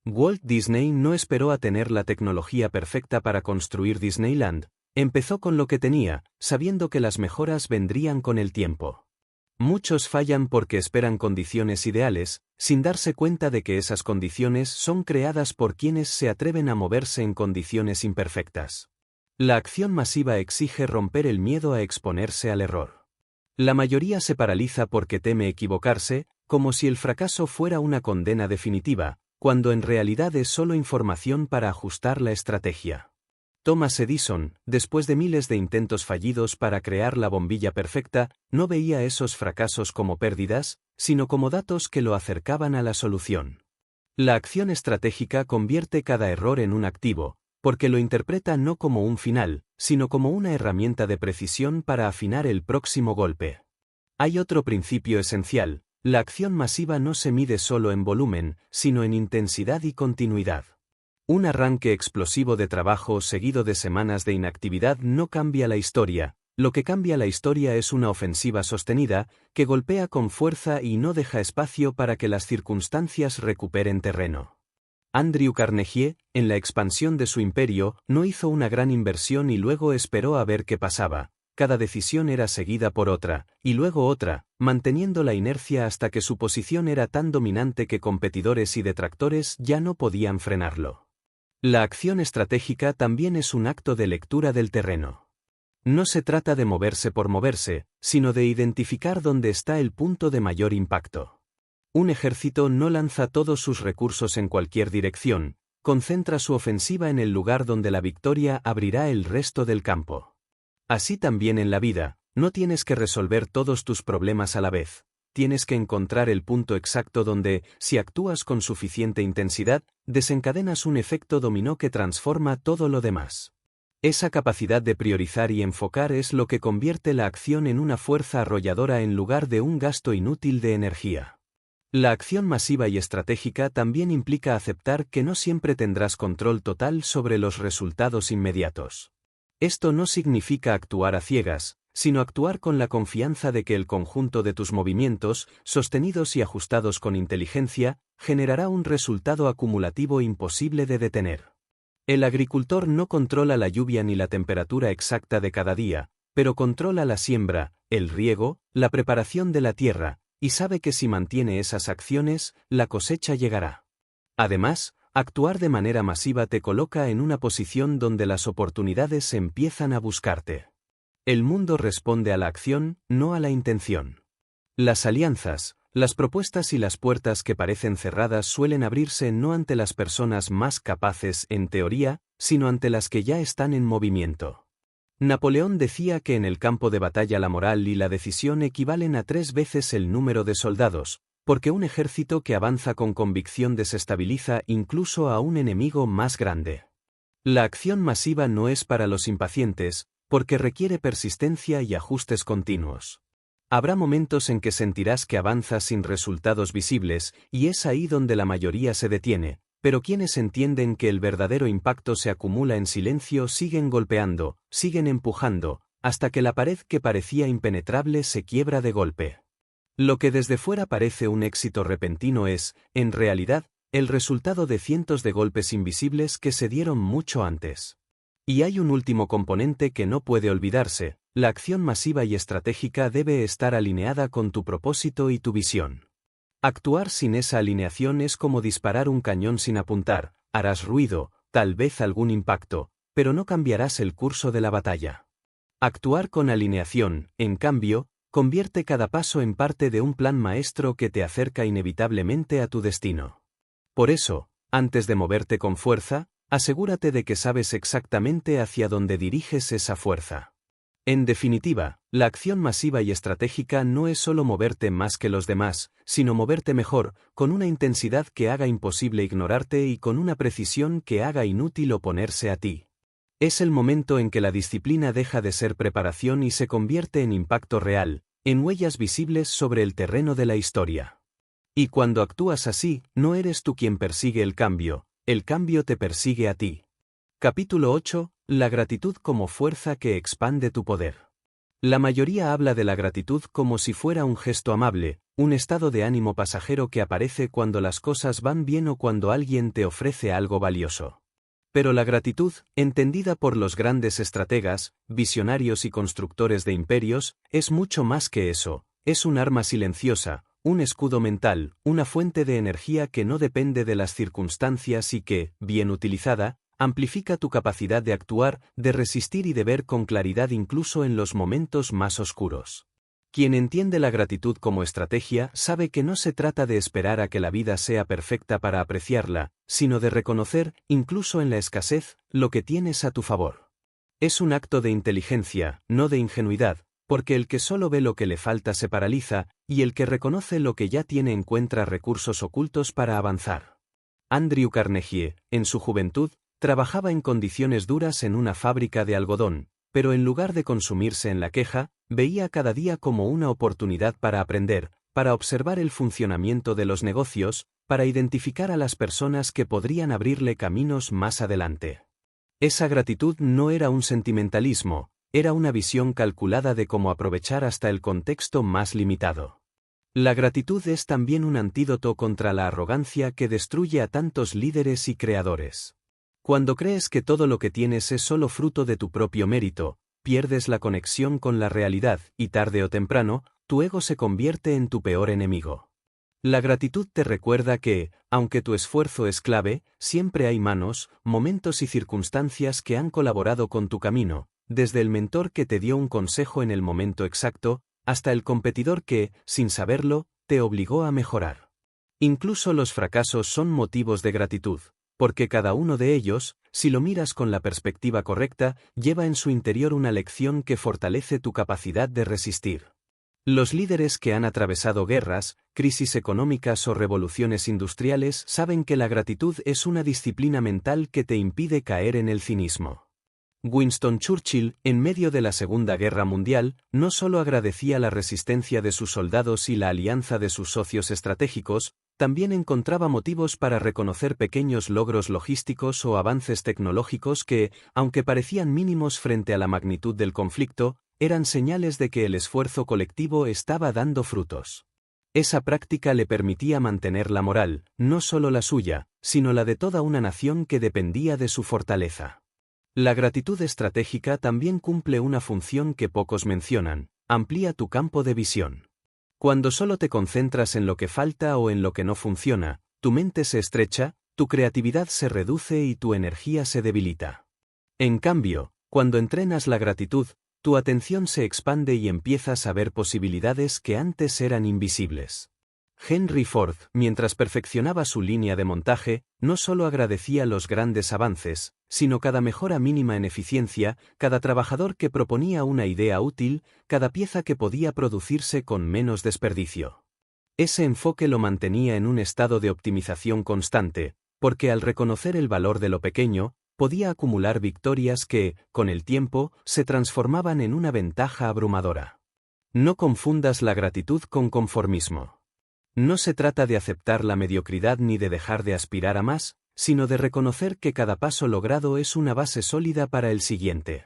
Walt Disney no esperó a tener la tecnología perfecta para construir Disneyland, empezó con lo que tenía, sabiendo que las mejoras vendrían con el tiempo. Muchos fallan porque esperan condiciones ideales, sin darse cuenta de que esas condiciones son creadas por quienes se atreven a moverse en condiciones imperfectas. La acción masiva exige romper el miedo a exponerse al error. La mayoría se paraliza porque teme equivocarse, como si el fracaso fuera una condena definitiva, cuando en realidad es solo información para ajustar la estrategia. Thomas Edison, después de miles de intentos fallidos para crear la bombilla perfecta, no veía esos fracasos como pérdidas, sino como datos que lo acercaban a la solución. La acción estratégica convierte cada error en un activo, porque lo interpreta no como un final, sino como una herramienta de precisión para afinar el próximo golpe. Hay otro principio esencial: La acción masiva no se mide solo en volumen, sino en intensidad y continuidad. Un arranque explosivo de trabajo seguido de semanas de inactividad no cambia la historia, lo que cambia la historia es una ofensiva sostenida, que golpea con fuerza y no deja espacio para que las circunstancias recuperen terreno. Andrew Carnegie, en la expansión de su imperio, no hizo una gran inversión y luego esperó a ver qué pasaba. Cada decisión era seguida por otra, y luego otra, manteniendo la inercia hasta que su posición era tan dominante que competidores y detractores ya no podían frenarlo. La acción estratégica también es un acto de lectura del terreno. No se trata de moverse por moverse, sino de identificar dónde está el punto de mayor impacto. Un ejército no lanza todos sus recursos en cualquier dirección, concentra su ofensiva en el lugar donde la victoria abrirá el resto del campo. Así también en la vida, no tienes que resolver todos tus problemas a la vez. Tienes que encontrar el punto exacto donde, si actúas con suficiente intensidad, desencadenas un efecto dominó que transforma todo lo demás. Esa capacidad de priorizar y enfocar es lo que convierte la acción en una fuerza arrolladora en lugar de un gasto inútil de energía. La acción masiva y estratégica también implica aceptar que no siempre tendrás control total sobre los resultados inmediatos. Esto no significa actuar a ciegas, sino actuar con la confianza de que el conjunto de tus movimientos, sostenidos y ajustados con inteligencia, generará un resultado acumulativo imposible de detener. El agricultor no controla la lluvia ni la temperatura exacta de cada día, pero controla la siembra, el riego, la preparación de la tierra, y sabe que si mantiene esas acciones, la cosecha llegará. Además, actuar de manera masiva te coloca en una posición donde las oportunidades empiezan a buscarte. El mundo responde a la acción, no a la intención. Las alianzas, las propuestas y las puertas que parecen cerradas suelen abrirse no ante las personas más capaces en teoría, sino ante las que ya están en movimiento. Napoleón decía que en el campo de batalla la moral y la decisión equivalen a 3 veces el número de soldados, porque un ejército que avanza con convicción desestabiliza incluso a un enemigo más grande. La acción masiva no es para los impacientes, porque requiere persistencia y ajustes continuos. Habrá momentos en que sentirás que avanzas sin resultados visibles, y es ahí donde la mayoría se detiene, pero quienes entienden que el verdadero impacto se acumula en silencio siguen golpeando, siguen empujando, hasta que la pared que parecía impenetrable se quiebra de golpe. Lo que desde fuera parece un éxito repentino es, en realidad, el resultado de cientos de golpes invisibles que se dieron mucho antes. Y hay un último componente que no puede olvidarse: la acción masiva y estratégica debe estar alineada con tu propósito y tu visión. Actuar sin esa alineación es como disparar un cañón sin apuntar, harás ruido, tal vez algún impacto, pero no cambiarás el curso de la batalla. Actuar con alineación, en cambio, convierte cada paso en parte de un plan maestro que te acerca inevitablemente a tu destino. Por eso, antes de moverte con fuerza, asegúrate de que sabes exactamente hacia dónde diriges esa fuerza. En definitiva, la acción masiva y estratégica no es solo moverte más que los demás, sino moverte mejor, con una intensidad que haga imposible ignorarte y con una precisión que haga inútil oponerse a ti. Es el momento en que la disciplina deja de ser preparación y se convierte en impacto real, en huellas visibles sobre el terreno de la historia. Y cuando actúas así, no eres tú quien persigue el cambio te persigue a ti. Capítulo 8. La gratitud como fuerza que expande tu poder. La mayoría habla de la gratitud como si fuera un gesto amable, un estado de ánimo pasajero que aparece cuando las cosas van bien o cuando alguien te ofrece algo valioso. Pero la gratitud, entendida por los grandes estrategas, visionarios y constructores de imperios, es mucho más que eso: es un arma silenciosa, un escudo mental, una fuente de energía que no depende de las circunstancias y que, bien utilizada, amplifica tu capacidad de actuar, de resistir y de ver con claridad incluso en los momentos más oscuros. Quien entiende la gratitud como estrategia sabe que no se trata de esperar a que la vida sea perfecta para apreciarla, sino de reconocer, incluso en la escasez, lo que tienes a tu favor. Es un acto de inteligencia, no de ingenuidad, porque el que solo ve lo que le falta se paraliza, y el que reconoce lo que ya tiene encuentra recursos ocultos para avanzar. Andrew Carnegie, en su juventud, trabajaba en condiciones duras en una fábrica de algodón, pero en lugar de consumirse en la queja, veía cada día como una oportunidad para aprender, para observar el funcionamiento de los negocios, para identificar a las personas que podrían abrirle caminos más adelante. Esa gratitud no era un sentimentalismo, era una visión calculada de cómo aprovechar hasta el contexto más limitado. La gratitud es también un antídoto contra la arrogancia que destruye a tantos líderes y creadores. Cuando crees que todo lo que tienes es solo fruto de tu propio mérito, pierdes la conexión con la realidad y tarde o temprano, tu ego se convierte en tu peor enemigo. La gratitud te recuerda que, aunque tu esfuerzo es clave, siempre hay manos, momentos y circunstancias que han colaborado con tu camino, desde el mentor que te dio un consejo en el momento exacto, hasta el competidor que, sin saberlo, te obligó a mejorar. Incluso los fracasos son motivos de gratitud, porque cada uno de ellos, si lo miras con la perspectiva correcta, lleva en su interior una lección que fortalece tu capacidad de resistir. Los líderes que han atravesado guerras, crisis económicas o revoluciones industriales saben que la gratitud es una disciplina mental que te impide caer en el cinismo. Winston Churchill, en medio de la Segunda Guerra Mundial, no solo agradecía la resistencia de sus soldados y la alianza de sus socios estratégicos, también encontraba motivos para reconocer pequeños logros logísticos o avances tecnológicos que, aunque parecían mínimos frente a la magnitud del conflicto, eran señales de que el esfuerzo colectivo estaba dando frutos. Esa práctica le permitía mantener la moral, no solo la suya, sino la de toda una nación que dependía de su fortaleza. La gratitud estratégica también cumple una función que pocos mencionan: amplía tu campo de visión. Cuando solo te concentras en lo que falta o en lo que no funciona, tu mente se estrecha, tu creatividad se reduce y tu energía se debilita. En cambio, cuando entrenas la gratitud, tu atención se expande y empiezas a ver posibilidades que antes eran invisibles. Henry Ford, mientras perfeccionaba su línea de montaje, no solo agradecía los grandes avances, sino cada mejora mínima en eficiencia, cada trabajador que proponía una idea útil, cada pieza que podía producirse con menos desperdicio. Ese enfoque lo mantenía en un estado de optimización constante, porque al reconocer el valor de lo pequeño, podía acumular victorias que, con el tiempo, se transformaban en una ventaja abrumadora. No confundas la gratitud con conformismo. No se trata de aceptar la mediocridad ni de dejar de aspirar a más, sino de reconocer que cada paso logrado es una base sólida para el siguiente.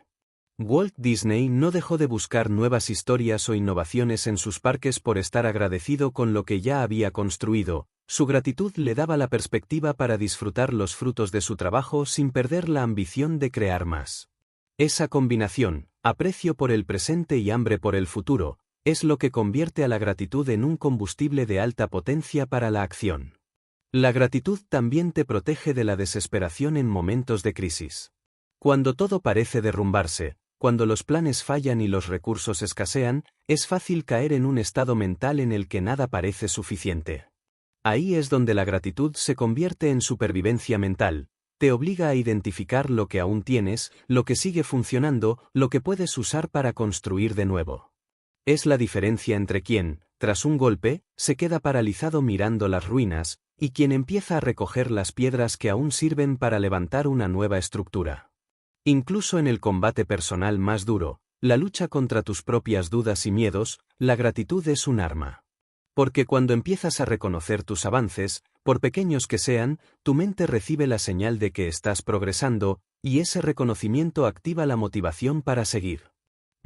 Walt Disney no dejó de buscar nuevas historias o innovaciones en sus parques por estar agradecido con lo que ya había construido. Su gratitud le daba la perspectiva para disfrutar los frutos de su trabajo sin perder la ambición de crear más. Esa combinación, aprecio por el presente y hambre por el futuro, es lo que convierte a la gratitud en un combustible de alta potencia para la acción. La gratitud también te protege de la desesperación en momentos de crisis. Cuando todo parece derrumbarse, cuando los planes fallan y los recursos escasean, es fácil caer en un estado mental en el que nada parece suficiente. Ahí es donde la gratitud se convierte en supervivencia mental, te obliga a identificar lo que aún tienes, lo que sigue funcionando, lo que puedes usar para construir de nuevo. Es la diferencia entre quien, tras un golpe, se queda paralizado mirando las ruinas, y quien empieza a recoger las piedras que aún sirven para levantar una nueva estructura. Incluso en el combate personal más duro, la lucha contra tus propias dudas y miedos, la gratitud es un arma. Porque cuando empiezas a reconocer tus avances, por pequeños que sean, tu mente recibe la señal de que estás progresando, y ese reconocimiento activa la motivación para seguir.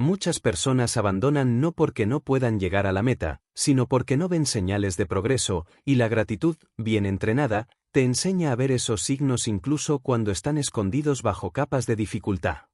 Muchas personas abandonan no porque no puedan llegar a la meta, sino porque no ven señales de progreso, y la gratitud, bien entrenada, te enseña a ver esos signos incluso cuando están escondidos bajo capas de dificultad.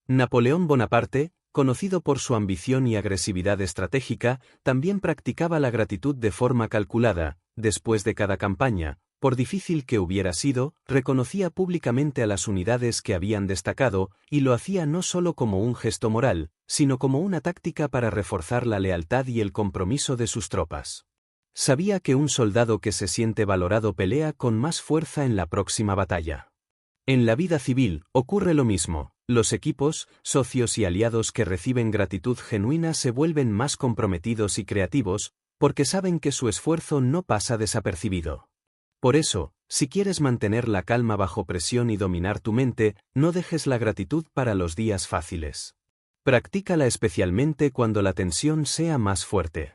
Napoleón Bonaparte, conocido por su ambición y agresividad estratégica, también practicaba la gratitud de forma calculada. Después de cada campaña, por difícil que hubiera sido, reconocía públicamente a las unidades que habían destacado, y lo hacía no solo como un gesto moral, sino como una táctica para reforzar la lealtad y el compromiso de sus tropas. Sabía que un soldado que se siente valorado pelea con más fuerza en la próxima batalla. En la vida civil, ocurre lo mismo. Los equipos, socios y aliados que reciben gratitud genuina se vuelven más comprometidos y creativos, porque saben que su esfuerzo no pasa desapercibido. Por eso, si quieres mantener la calma bajo presión y dominar tu mente, no dejes la gratitud para los días fáciles. Practícala especialmente cuando la tensión sea más fuerte.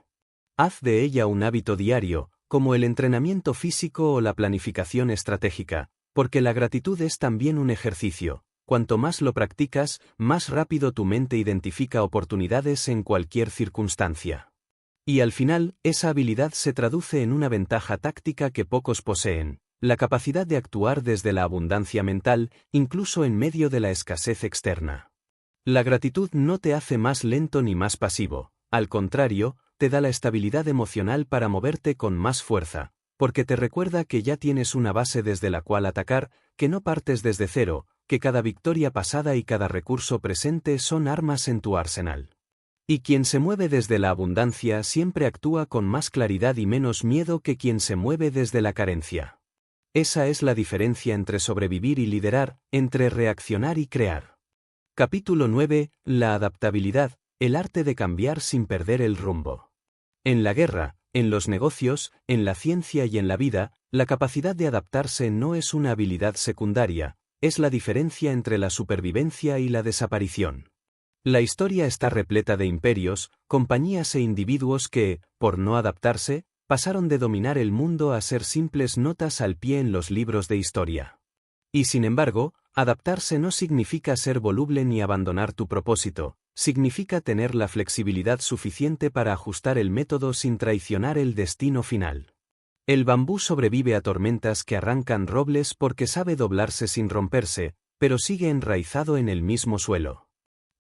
Haz de ella un hábito diario, como el entrenamiento físico o la planificación estratégica, porque la gratitud es también un ejercicio. Cuanto más lo practicas, más rápido tu mente identifica oportunidades en cualquier circunstancia. Y al final, esa habilidad se traduce en una ventaja táctica que pocos poseen, la capacidad de actuar desde la abundancia mental, incluso en medio de la escasez externa. La gratitud no te hace más lento ni más pasivo, al contrario, te da la estabilidad emocional para moverte con más fuerza, porque te recuerda que ya tienes una base desde la cual atacar, que no partes desde cero, que cada victoria pasada y cada recurso presente son armas en tu arsenal. Y quien se mueve desde la abundancia siempre actúa con más claridad y menos miedo que quien se mueve desde la carencia. Esa es la diferencia entre sobrevivir y liderar, entre reaccionar y crear. Capítulo 9. La adaptabilidad, el arte de cambiar sin perder el rumbo. En la guerra, en los negocios, en la ciencia y en la vida, la capacidad de adaptarse no es una habilidad secundaria, es la diferencia entre la supervivencia y la desaparición. La historia está repleta de imperios, compañías e individuos que, por no adaptarse, pasaron de dominar el mundo a ser simples notas al pie en los libros de historia. Y sin embargo, adaptarse no significa ser voluble ni abandonar tu propósito, significa tener la flexibilidad suficiente para ajustar el método sin traicionar el destino final. El bambú sobrevive a tormentas que arrancan robles porque sabe doblarse sin romperse, pero sigue enraizado en el mismo suelo.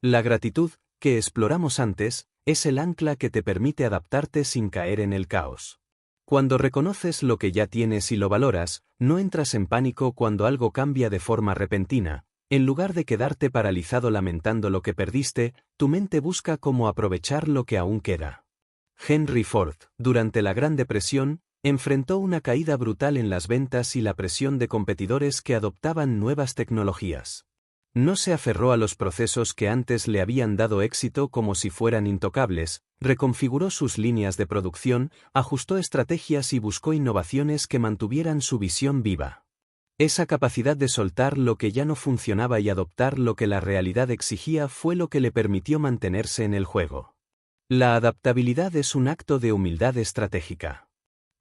La gratitud, que exploramos antes, es el ancla que te permite adaptarte sin caer en el caos. Cuando reconoces lo que ya tienes y lo valoras, no entras en pánico cuando algo cambia de forma repentina. En lugar de quedarte paralizado lamentando lo que perdiste, tu mente busca cómo aprovechar lo que aún queda. Henry Ford, durante la Gran Depresión, enfrentó una caída brutal en las ventas y la presión de competidores que adoptaban nuevas tecnologías. No se aferró a los procesos que antes le habían dado éxito como si fueran intocables, reconfiguró sus líneas de producción, ajustó estrategias y buscó innovaciones que mantuvieran su visión viva. Esa capacidad de soltar lo que ya no funcionaba y adoptar lo que la realidad exigía fue lo que le permitió mantenerse en el juego. La adaptabilidad es un acto de humildad estratégica.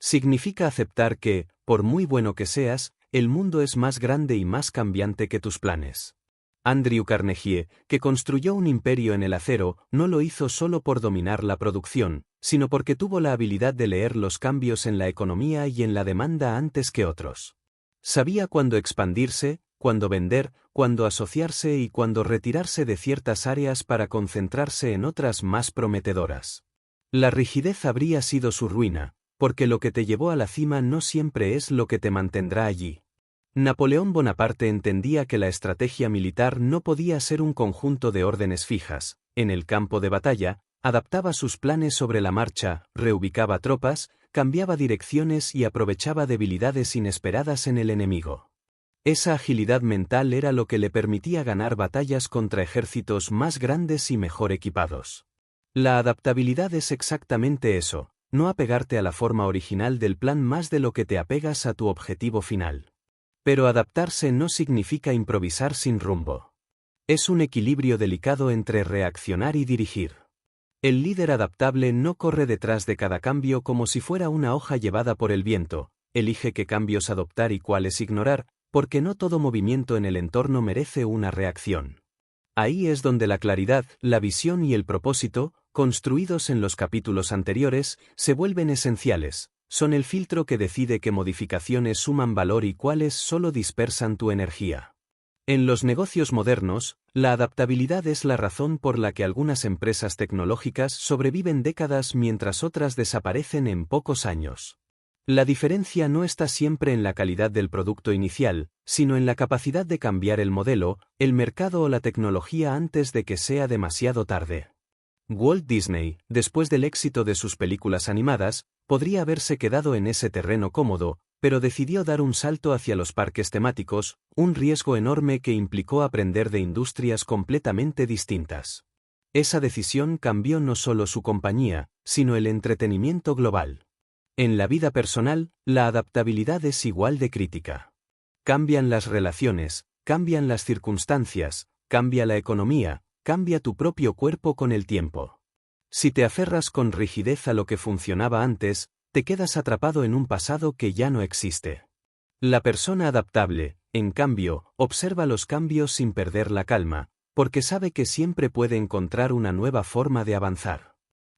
Significa aceptar que, por muy bueno que seas, el mundo es más grande y más cambiante que tus planes. Andrew Carnegie, que construyó un imperio en el acero, no lo hizo solo por dominar la producción, sino porque tuvo la habilidad de leer los cambios en la economía y en la demanda antes que otros. Sabía cuándo expandirse, cuándo vender, cuándo asociarse y cuándo retirarse de ciertas áreas para concentrarse en otras más prometedoras. La rigidez habría sido su ruina, porque lo que te llevó a la cima no siempre es lo que te mantendrá allí. Napoleón Bonaparte entendía que la estrategia militar no podía ser un conjunto de órdenes fijas. En el campo de batalla, adaptaba sus planes sobre la marcha, reubicaba tropas, cambiaba direcciones y aprovechaba debilidades inesperadas en el enemigo. Esa agilidad mental era lo que le permitía ganar batallas contra ejércitos más grandes y mejor equipados. La adaptabilidad es exactamente eso, no apegarte a la forma original del plan más de lo que te apegas a tu objetivo final. Pero adaptarse no significa improvisar sin rumbo. Es un equilibrio delicado entre reaccionar y dirigir. El líder adaptable no corre detrás de cada cambio como si fuera una hoja llevada por el viento, elige qué cambios adoptar y cuáles ignorar, porque no todo movimiento en el entorno merece una reacción. Ahí es donde la claridad, la visión y el propósito, construidos en los capítulos anteriores, se vuelven esenciales. Son el filtro que decide qué modificaciones suman valor y cuáles solo dispersan tu energía. En los negocios modernos, la adaptabilidad es la razón por la que algunas empresas tecnológicas sobreviven décadas mientras otras desaparecen en pocos años. La diferencia no está siempre en la calidad del producto inicial, sino en la capacidad de cambiar el modelo, el mercado o la tecnología antes de que sea demasiado tarde. Walt Disney, después del éxito de sus películas animadas, podría haberse quedado en ese terreno cómodo, pero decidió dar un salto hacia los parques temáticos, un riesgo enorme que implicó aprender de industrias completamente distintas. Esa decisión cambió no solo su compañía, sino el entretenimiento global. En la vida personal, la adaptabilidad es igual de crítica. Cambian las relaciones, cambian las circunstancias, cambia la economía, cambia tu propio cuerpo con el tiempo. Si te aferras con rigidez a lo que funcionaba antes, te quedas atrapado en un pasado que ya no existe. La persona adaptable, en cambio, observa los cambios sin perder la calma, porque sabe que siempre puede encontrar una nueva forma de avanzar.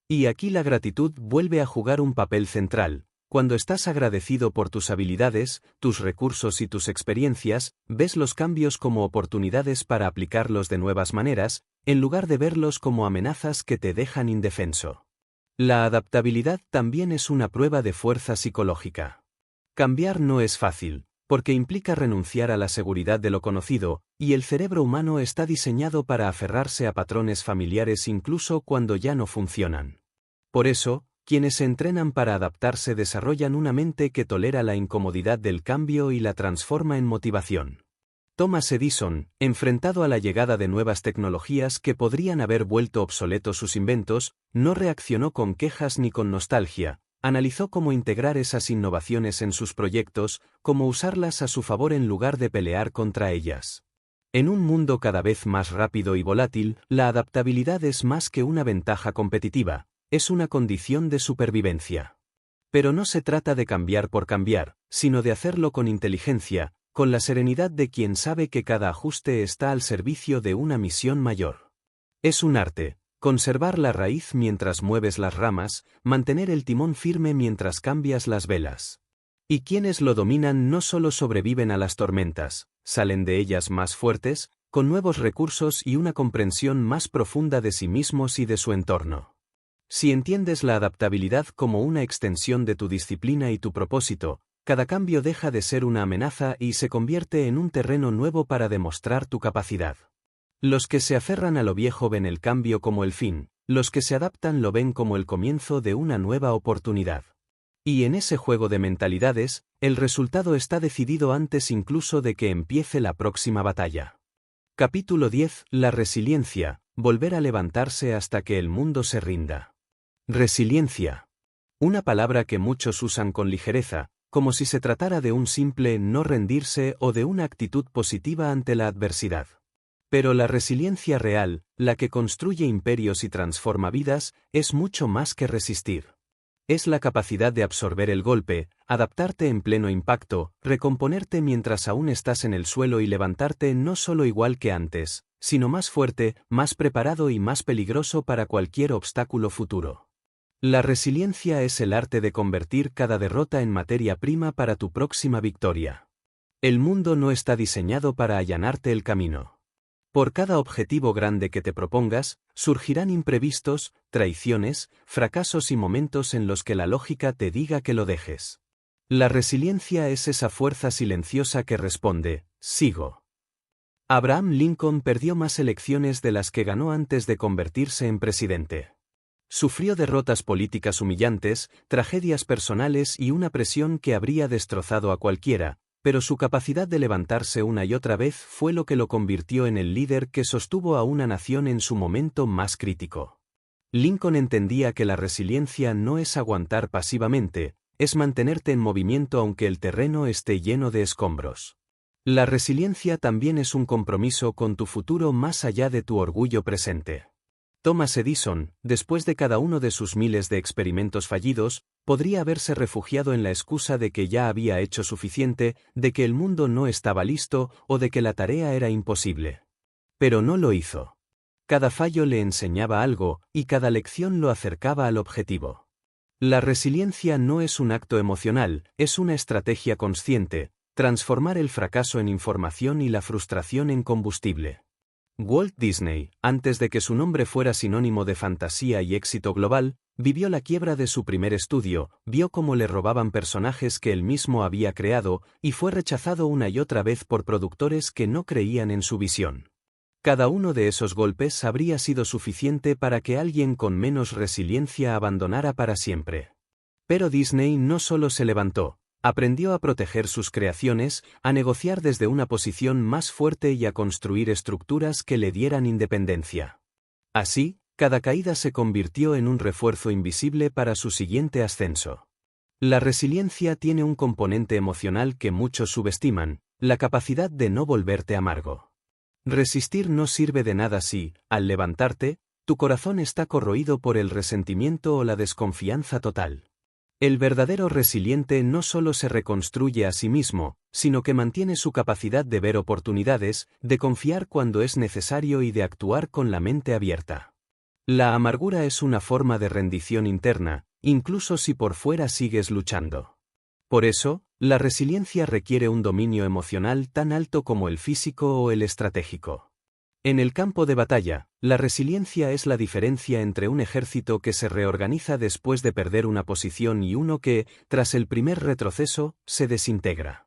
Y aquí la gratitud vuelve a jugar un papel central. Cuando estás agradecido por tus habilidades, tus recursos y tus experiencias, ves los cambios como oportunidades para aplicarlos de nuevas maneras, en lugar de verlos como amenazas que te dejan indefenso. La adaptabilidad también es una prueba de fuerza psicológica. Cambiar no es fácil, porque implica renunciar a la seguridad de lo conocido, y el cerebro humano está diseñado para aferrarse a patrones familiares incluso cuando ya no funcionan. Por eso, quienes se entrenan para adaptarse desarrollan una mente que tolera la incomodidad del cambio y la transforma en motivación. Thomas Edison, enfrentado a la llegada de nuevas tecnologías que podrían haber vuelto obsoletos sus inventos, no reaccionó con quejas ni con nostalgia. Analizó cómo integrar esas innovaciones en sus proyectos, cómo usarlas a su favor en lugar de pelear contra ellas. En un mundo cada vez más rápido y volátil, la adaptabilidad es más que una ventaja competitiva, es una condición de supervivencia. Pero no se trata de cambiar por cambiar, sino de hacerlo con inteligencia, con la serenidad de quien sabe que cada ajuste está al servicio de una misión mayor. Es un arte. Conservar la raíz mientras mueves las ramas, mantener el timón firme mientras cambias las velas. Y quienes lo dominan no solo sobreviven a las tormentas, salen de ellas más fuertes, con nuevos recursos y una comprensión más profunda de sí mismos y de su entorno. Si entiendes la adaptabilidad como una extensión de tu disciplina y tu propósito, cada cambio deja de ser una amenaza y se convierte en un terreno nuevo para demostrar tu capacidad. Los que se aferran a lo viejo ven el cambio como el fin, los que se adaptan lo ven como el comienzo de una nueva oportunidad. Y en ese juego de mentalidades, el resultado está decidido antes incluso de que empiece la próxima batalla. Capítulo 10. La resiliencia, volver a levantarse hasta que el mundo se rinda. Resiliencia. Una palabra que muchos usan con ligereza, como si se tratara de un simple no rendirse o de una actitud positiva ante la adversidad. Pero la resiliencia real, la que construye imperios y transforma vidas, es mucho más que resistir. Es la capacidad de absorber el golpe, adaptarte en pleno impacto, recomponerte mientras aún estás en el suelo y levantarte no solo igual que antes, sino más fuerte, más preparado y más peligroso para cualquier obstáculo futuro. La resiliencia es el arte de convertir cada derrota en materia prima para tu próxima victoria. El mundo no está diseñado para allanarte el camino. Por cada objetivo grande que te propongas, surgirán imprevistos, traiciones, fracasos y momentos en los que la lógica te diga que lo dejes. La resiliencia es esa fuerza silenciosa que responde, sigo. Abraham Lincoln perdió más elecciones de las que ganó antes de convertirse en presidente. Sufrió derrotas políticas humillantes, tragedias personales y una presión que habría destrozado a cualquiera, pero su capacidad de levantarse una y otra vez fue lo que lo convirtió en el líder que sostuvo a una nación en su momento más crítico. Lincoln entendía que la resiliencia no es aguantar pasivamente, es mantenerte en movimiento aunque el terreno esté lleno de escombros. La resiliencia también es un compromiso con tu futuro más allá de tu orgullo presente. Thomas Edison, después de cada uno de sus miles de experimentos fallidos, podría haberse refugiado en la excusa de que ya había hecho suficiente, de que el mundo no estaba listo o de que la tarea era imposible. Pero no lo hizo. Cada fallo le enseñaba algo, y cada lección lo acercaba al objetivo. La resiliencia no es un acto emocional, es una estrategia consciente, transformar el fracaso en información y la frustración en combustible. Walt Disney, antes de que su nombre fuera sinónimo de fantasía y éxito global, vivió la quiebra de su primer estudio, vio cómo le robaban personajes que él mismo había creado, y fue rechazado una y otra vez por productores que no creían en su visión. Cada uno de esos golpes habría sido suficiente para que alguien con menos resiliencia abandonara para siempre. Pero Disney no solo se levantó, aprendió a proteger sus creaciones, a negociar desde una posición más fuerte y a construir estructuras que le dieran independencia. Así, cada caída se convirtió en un refuerzo invisible para su siguiente ascenso. La resiliencia tiene un componente emocional que muchos subestiman, la capacidad de no volverte amargo. Resistir no sirve de nada si, al levantarte, tu corazón está corroído por el resentimiento o la desconfianza total. El verdadero resiliente no solo se reconstruye a sí mismo, sino que mantiene su capacidad de ver oportunidades, de confiar cuando es necesario y de actuar con la mente abierta. La amargura es una forma de rendición interna, incluso si por fuera sigues luchando. Por eso, la resiliencia requiere un dominio emocional tan alto como el físico o el estratégico. En el campo de batalla, la resiliencia es la diferencia entre un ejército que se reorganiza después de perder una posición y uno que, tras el primer retroceso, se desintegra.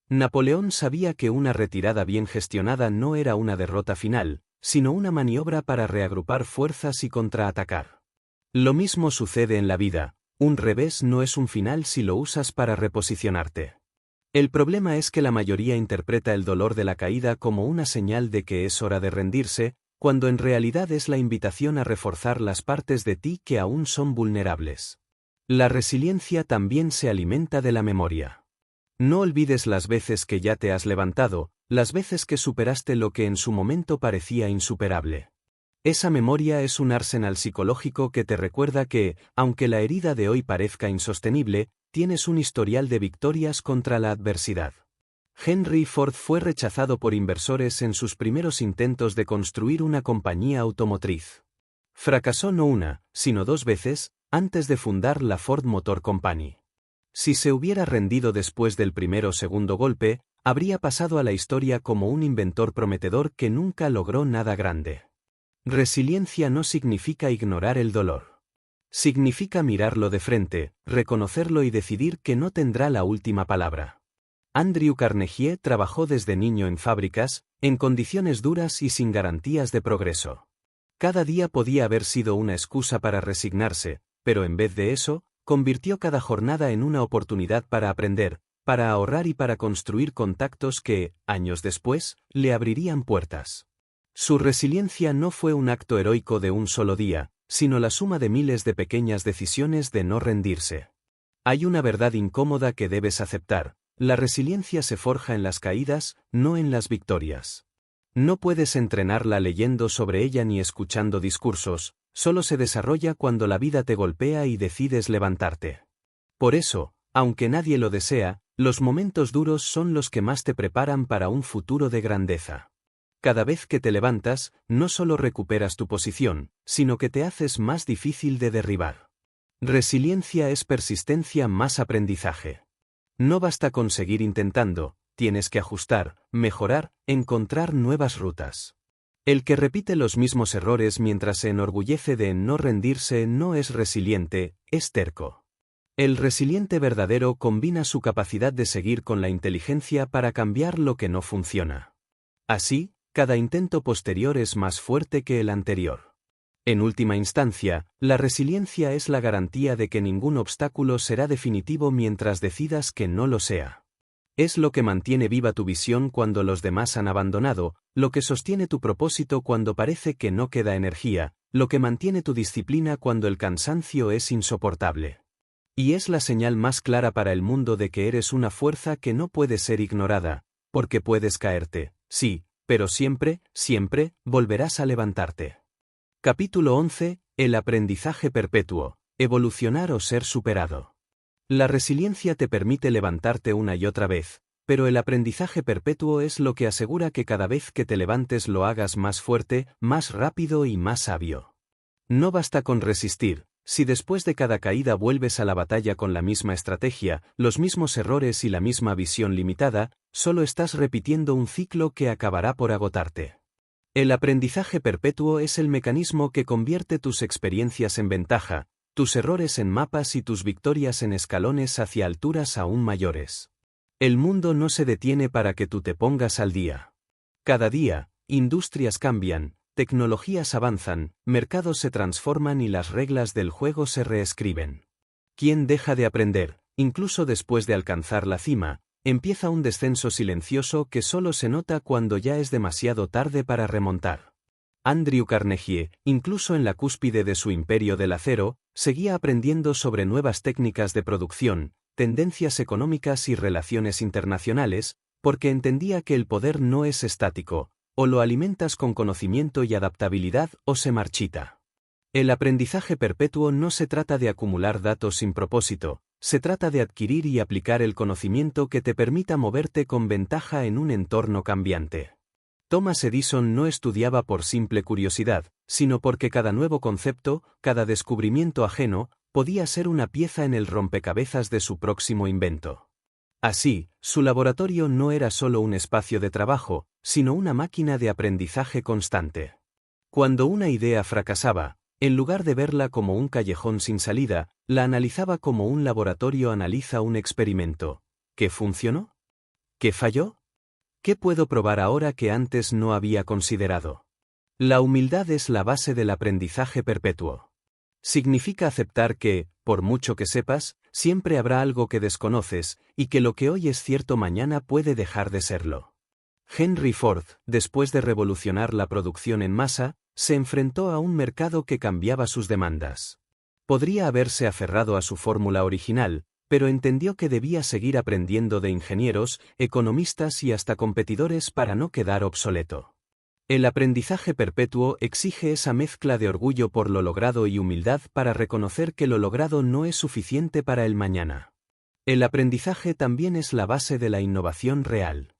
Napoleón sabía que una retirada bien gestionada no era una derrota final, sino una maniobra para reagrupar fuerzas y contraatacar. Lo mismo sucede en la vida, un revés no es un final si lo usas para reposicionarte. El problema es que la mayoría interpreta el dolor de la caída como una señal de que es hora de rendirse, cuando en realidad es la invitación a reforzar las partes de ti que aún son vulnerables. La resiliencia también se alimenta de la memoria. No olvides las veces que ya te has levantado, las veces que superaste lo que en su momento parecía insuperable. Esa memoria es un arsenal psicológico que te recuerda que, aunque la herida de hoy parezca insostenible, tienes un historial de victorias contra la adversidad. Henry Ford fue rechazado por inversores en sus primeros intentos de construir una compañía automotriz. Fracasó no una, sino 2 veces, antes de fundar la Ford Motor Company. Si se hubiera rendido después del primer o segundo golpe, habría pasado a la historia como un inventor prometedor que nunca logró nada grande. Resiliencia no significa ignorar el dolor. Significa mirarlo de frente, reconocerlo y decidir que no tendrá la última palabra. Andrew Carnegie trabajó desde niño en fábricas, en condiciones duras y sin garantías de progreso. Cada día podía haber sido una excusa para resignarse, pero en vez de eso, convirtió cada jornada en una oportunidad para aprender, para ahorrar y para construir contactos que, años después, le abrirían puertas. Su resiliencia no fue un acto heroico de un solo día, sino la suma de miles de pequeñas decisiones de no rendirse. Hay una verdad incómoda que debes aceptar: la resiliencia se forja en las caídas, no en las victorias. No puedes entrenarla leyendo sobre ella ni escuchando discursos, solo se desarrolla cuando la vida te golpea y decides levantarte. Por eso, aunque nadie lo desea, los momentos duros son los que más te preparan para un futuro de grandeza. Cada vez que te levantas, no solo recuperas tu posición, sino que te haces más difícil de derribar. Resiliencia es persistencia más aprendizaje. No basta con seguir intentando, tienes que ajustar, mejorar, encontrar nuevas rutas. El que repite los mismos errores mientras se enorgullece de no rendirse no es resiliente, es terco. El resiliente verdadero combina su capacidad de seguir con la inteligencia para cambiar lo que no funciona. Así, cada intento posterior es más fuerte que el anterior. En última instancia, la resiliencia es la garantía de que ningún obstáculo será definitivo mientras decidas que no lo sea. Es lo que mantiene viva tu visión cuando los demás han abandonado, lo que sostiene tu propósito cuando parece que no queda energía, lo que mantiene tu disciplina cuando el cansancio es insoportable. Y es la señal más clara para el mundo de que eres una fuerza que no puede ser ignorada, porque puedes caerte, sí, pero siempre, siempre, volverás a levantarte. Capítulo 11. El aprendizaje perpetuo, evolucionar o ser superado. La resiliencia te permite levantarte una y otra vez, pero el aprendizaje perpetuo es lo que asegura que cada vez que te levantes lo hagas más fuerte, más rápido y más sabio. No basta con resistir. Si después de cada caída vuelves a la batalla con la misma estrategia, los mismos errores y la misma visión limitada, solo estás repitiendo un ciclo que acabará por agotarte. El aprendizaje perpetuo es el mecanismo que convierte tus experiencias en ventaja, tus errores en mapas y tus victorias en escalones hacia alturas aún mayores. El mundo no se detiene para que tú te pongas al día. Cada día, industrias cambian, tecnologías avanzan, mercados se transforman y las reglas del juego se reescriben. ¿Quién deja de aprender, incluso después de alcanzar la cima? Empieza un descenso silencioso que solo se nota cuando ya es demasiado tarde para remontar. Andrew Carnegie, incluso en la cúspide de su imperio del acero, seguía aprendiendo sobre nuevas técnicas de producción, tendencias económicas y relaciones internacionales, porque entendía que el poder no es estático, o lo alimentas con conocimiento y adaptabilidad o se marchita. El aprendizaje perpetuo no se trata de acumular datos sin propósito, se trata de adquirir y aplicar el conocimiento que te permita moverte con ventaja en un entorno cambiante. Thomas Edison no estudiaba por simple curiosidad, sino porque cada nuevo concepto, cada descubrimiento ajeno, podía ser una pieza en el rompecabezas de su próximo invento. Así, su laboratorio no era solo un espacio de trabajo, sino una máquina de aprendizaje constante. Cuando una idea fracasaba, en lugar de verla como un callejón sin salida, la analizaba como un laboratorio analiza un experimento. ¿Qué funcionó? ¿Qué falló? ¿Qué puedo probar ahora que antes no había considerado? La humildad es la base del aprendizaje perpetuo. Significa aceptar que, por mucho que sepas, siempre habrá algo que desconoces, y que lo que hoy es cierto mañana puede dejar de serlo. Henry Ford, después de revolucionar la producción en masa, se enfrentó a un mercado que cambiaba sus demandas. Podría haberse aferrado a su fórmula original, pero entendió que debía seguir aprendiendo de ingenieros, economistas y hasta competidores para no quedar obsoleto. El aprendizaje perpetuo exige esa mezcla de orgullo por lo logrado y humildad para reconocer que lo logrado no es suficiente para el mañana. El aprendizaje también es la base de la innovación real.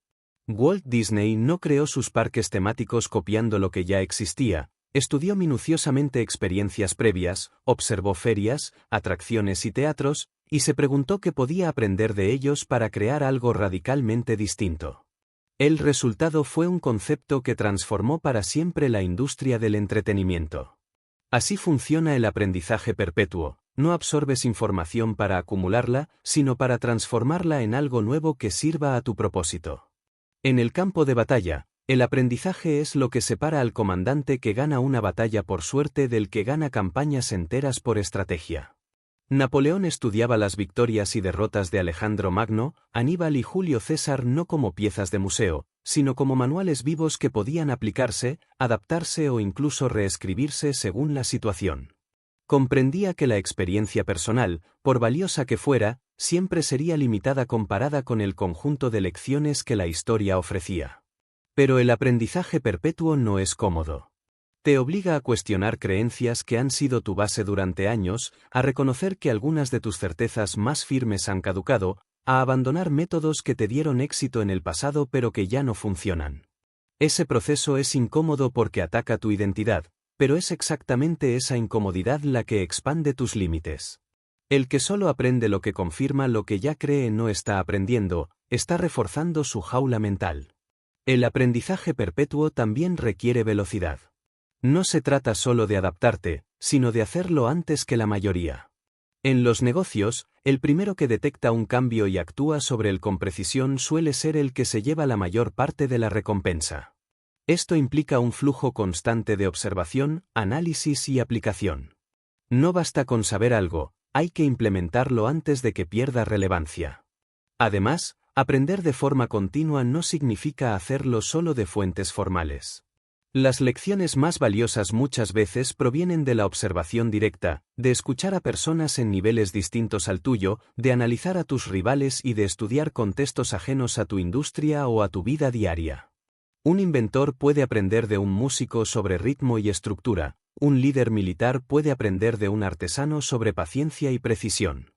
Walt Disney no creó sus parques temáticos copiando lo que ya existía, estudió minuciosamente experiencias previas, observó ferias, atracciones y teatros, y se preguntó qué podía aprender de ellos para crear algo radicalmente distinto. El resultado fue un concepto que transformó para siempre la industria del entretenimiento. Así funciona el aprendizaje perpetuo, no absorbes información para acumularla, sino para transformarla en algo nuevo que sirva a tu propósito. En el campo de batalla, el aprendizaje es lo que separa al comandante que gana una batalla por suerte del que gana campañas enteras por estrategia. Napoleón estudiaba las victorias y derrotas de Alejandro Magno, Aníbal y Julio César no como piezas de museo, sino como manuales vivos que podían aplicarse, adaptarse o incluso reescribirse según la situación. Comprendía que la experiencia personal, por valiosa que fuera, siempre sería limitada comparada con el conjunto de lecciones que la historia ofrecía. Pero el aprendizaje perpetuo no es cómodo. Te obliga a cuestionar creencias que han sido tu base durante años, a reconocer que algunas de tus certezas más firmes han caducado, a abandonar métodos que te dieron éxito en el pasado pero que ya no funcionan. Ese proceso es incómodo porque ataca tu identidad, pero es exactamente esa incomodidad la que expande tus límites. El que solo aprende lo que confirma lo que ya cree no está aprendiendo, está reforzando su jaula mental. El aprendizaje perpetuo también requiere velocidad. No se trata solo de adaptarte, sino de hacerlo antes que la mayoría. En los negocios, el primero que detecta un cambio y actúa sobre él con precisión suele ser el que se lleva la mayor parte de la recompensa. Esto implica un flujo constante de observación, análisis y aplicación. No basta con saber algo, hay que implementarlo antes de que pierda relevancia. Además, aprender de forma continua no significa hacerlo solo de fuentes formales. Las lecciones más valiosas muchas veces provienen de la observación directa, de escuchar a personas en niveles distintos al tuyo, de analizar a tus rivales y de estudiar contextos ajenos a tu industria o a tu vida diaria. Un inventor puede aprender de un músico sobre ritmo y estructura, un líder militar puede aprender de un artesano sobre paciencia y precisión.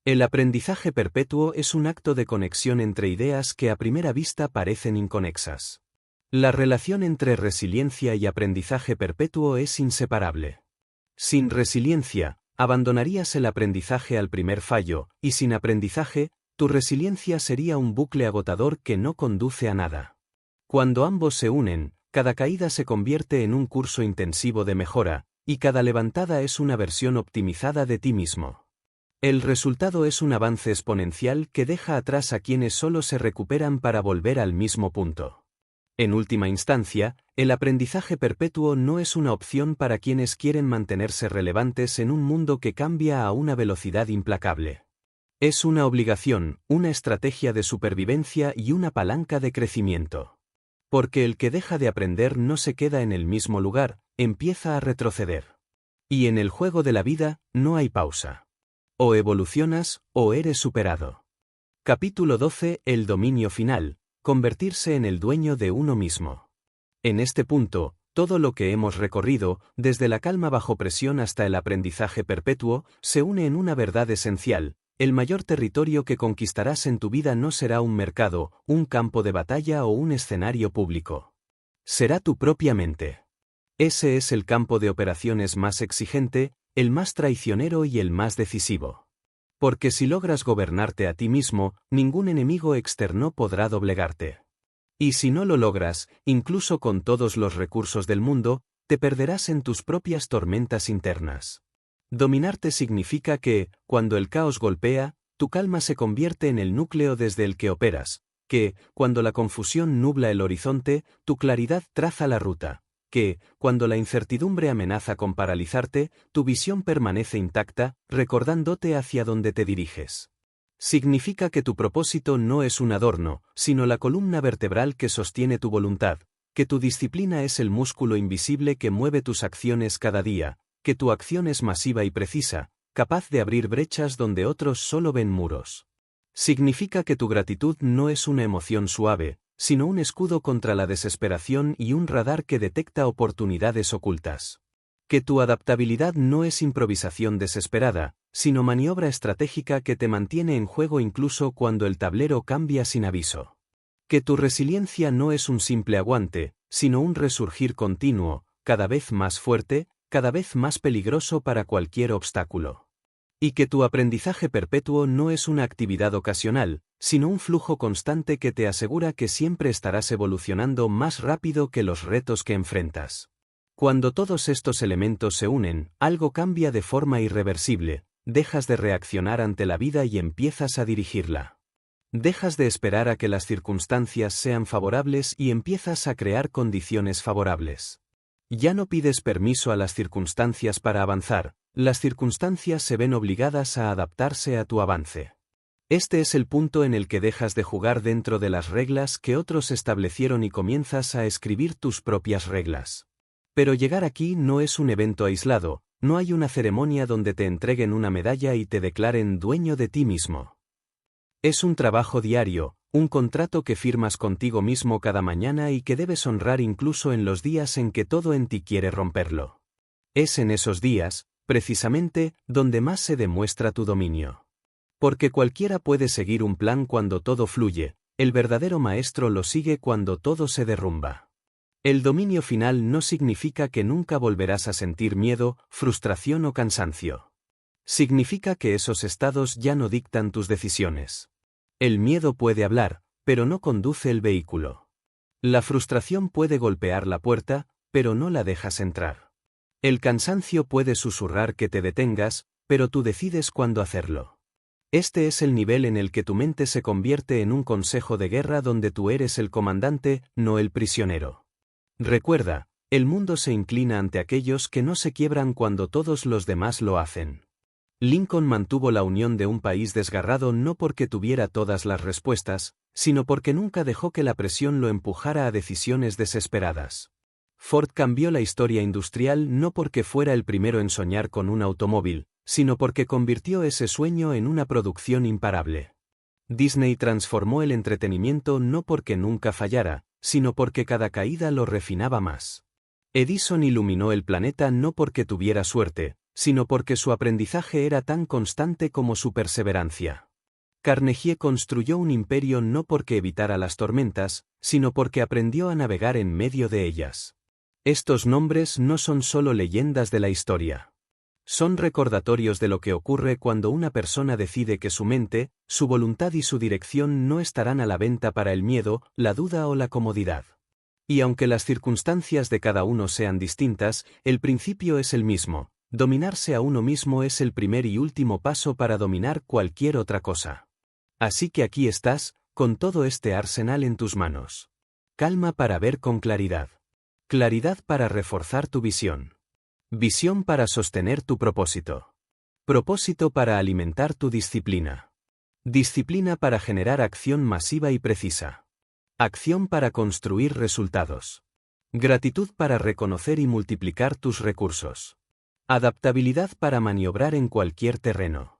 El aprendizaje perpetuo es un acto de conexión entre ideas que a primera vista parecen inconexas. La relación entre resiliencia y aprendizaje perpetuo es inseparable. Sin resiliencia, abandonarías el aprendizaje al primer fallo, y sin aprendizaje, tu resiliencia sería un bucle agotador que no conduce a nada. Cuando ambos se unen, cada caída se convierte en un curso intensivo de mejora, y cada levantada es una versión optimizada de ti mismo. El resultado es un avance exponencial que deja atrás a quienes solo se recuperan para volver al mismo punto. En última instancia, el aprendizaje perpetuo no es una opción para quienes quieren mantenerse relevantes en un mundo que cambia a una velocidad implacable. Es una obligación, una estrategia de supervivencia y una palanca de crecimiento. Porque el que deja de aprender no se queda en el mismo lugar, empieza a retroceder. Y en el juego de la vida, no hay pausa. O evolucionas, o eres superado. Capítulo 12. El dominio final. Convertirse en el dueño de uno mismo. En este punto, Todo lo que hemos recorrido, desde la calma bajo presión hasta el aprendizaje perpetuo, se une en una verdad esencial: el mayor territorio que conquistarás en tu vida no será un mercado, un campo de batalla o un escenario público. Será tu propia mente. Ese es el campo de operaciones más exigente, el más traicionero y el más decisivo. Porque si logras gobernarte a ti mismo, ningún enemigo externo podrá doblegarte. Y si no lo logras, incluso con todos los recursos del mundo, te perderás en tus propias tormentas internas. Dominarte significa que, cuando el caos golpea, tu calma se convierte en el núcleo desde el que operas, que, cuando la confusión nubla el horizonte, tu claridad traza la ruta, que, cuando la incertidumbre amenaza con paralizarte, tu visión permanece intacta, recordándote hacia dónde te diriges. Significa que tu propósito no es un adorno, sino la columna vertebral que sostiene tu voluntad, que tu disciplina es el músculo invisible que mueve tus acciones cada día, que tu acción es masiva y precisa, capaz de abrir brechas donde otros solo ven muros. Significa que tu gratitud no es una emoción suave, sino un escudo contra la desesperación y un radar que detecta oportunidades ocultas. Que tu adaptabilidad no es improvisación desesperada, sino maniobra estratégica que te mantiene en juego incluso cuando el tablero cambia sin aviso. Que tu resiliencia no es un simple aguante, sino un resurgir continuo, cada vez más fuerte, cada vez más peligroso para cualquier obstáculo. Y que tu aprendizaje perpetuo no es una actividad ocasional, sino un flujo constante que te asegura que siempre estarás evolucionando más rápido que los retos que enfrentas. Cuando todos estos elementos se unen, algo cambia de forma irreversible, dejas de reaccionar ante la vida y empiezas a dirigirla. Dejas de esperar a que las circunstancias sean favorables y empiezas a crear condiciones favorables. Ya no pides permiso a las circunstancias para avanzar, las circunstancias se ven obligadas a adaptarse a tu avance. Este es el punto en el que dejas de jugar dentro de las reglas que otros establecieron y comienzas a escribir tus propias reglas. Pero llegar aquí no es un evento aislado, no hay una ceremonia donde te entreguen una medalla y te declaren dueño de ti mismo. Es un trabajo diario, un contrato que firmas contigo mismo cada mañana y que debes honrar incluso en los días en que todo en ti quiere romperlo. Es en esos días, precisamente, donde más se demuestra tu dominio. Porque cualquiera puede seguir un plan cuando todo fluye, el verdadero maestro lo sigue cuando todo se derrumba. El dominio final no significa que nunca volverás a sentir miedo, frustración o cansancio. Significa que esos estados ya no dictan tus decisiones. El miedo puede hablar, pero no conduce el vehículo. La frustración puede golpear la puerta, pero no la dejas entrar. El cansancio puede susurrar que te detengas, pero tú decides cuándo hacerlo. Este es el nivel en el que tu mente se convierte en un consejo de guerra donde tú eres el comandante, no el prisionero. Recuerda, el mundo se inclina ante aquellos que no se quiebran cuando todos los demás lo hacen. Lincoln mantuvo la unión de un país desgarrado no porque tuviera todas las respuestas, sino porque nunca dejó que la presión lo empujara a decisiones desesperadas. Ford cambió la historia industrial no porque fuera el primero en soñar con un automóvil, sino porque convirtió ese sueño en una producción imparable. Disney transformó el entretenimiento no porque nunca fallara, sino porque cada caída lo refinaba más. Edison iluminó el planeta no porque tuviera suerte, sino porque su aprendizaje era tan constante como su perseverancia. Carnegie construyó un imperio no porque evitara las tormentas, sino porque aprendió a navegar en medio de ellas. Estos nombres no son solo leyendas de la historia. Son recordatorios de lo que ocurre cuando una persona decide que su mente, su voluntad y su dirección no estarán a la venta para el miedo, la duda o la comodidad. Y aunque las circunstancias de cada uno sean distintas, el principio es el mismo: dominarse a uno mismo es el primer y último paso para dominar cualquier otra cosa. Así que aquí estás, con todo este arsenal en tus manos. Calma para ver con claridad. Claridad para reforzar tu visión. Visión para sostener tu propósito. Propósito para alimentar tu disciplina. Disciplina para generar acción masiva y precisa. Acción para construir resultados. Gratitud para reconocer y multiplicar tus recursos. Adaptabilidad para maniobrar en cualquier terreno.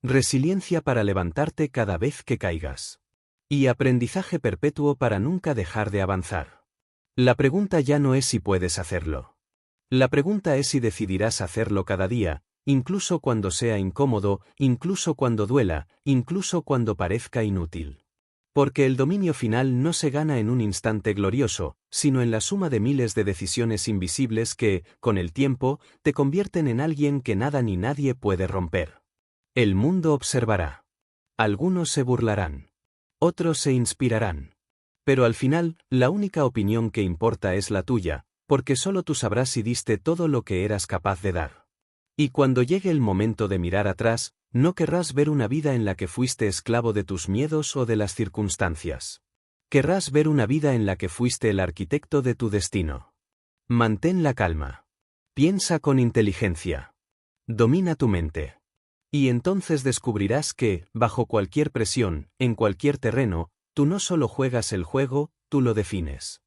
Resiliencia para levantarte cada vez que caigas. Y aprendizaje perpetuo para nunca dejar de avanzar. La pregunta ya no es si puedes hacerlo. La pregunta es si decidirás hacerlo cada día, incluso cuando sea incómodo, incluso cuando duela, incluso cuando parezca inútil. Porque el dominio final no se gana en un instante glorioso, sino en la suma de miles de decisiones invisibles que, con el tiempo, te convierten en alguien que nada ni nadie puede romper. El mundo observará. Algunos se burlarán. Otros se inspirarán. Pero al final, la única opinión que importa es la tuya, porque solo tú sabrás si diste todo lo que eras capaz de dar. Y cuando llegue el momento de mirar atrás, no querrás ver una vida en la que fuiste esclavo de tus miedos o de las circunstancias. Querrás ver una vida en la que fuiste el arquitecto de tu destino. Mantén la calma. Piensa con inteligencia. Domina tu mente. Y entonces descubrirás que, bajo cualquier presión, en cualquier terreno, tú no solo juegas el juego, tú lo defines.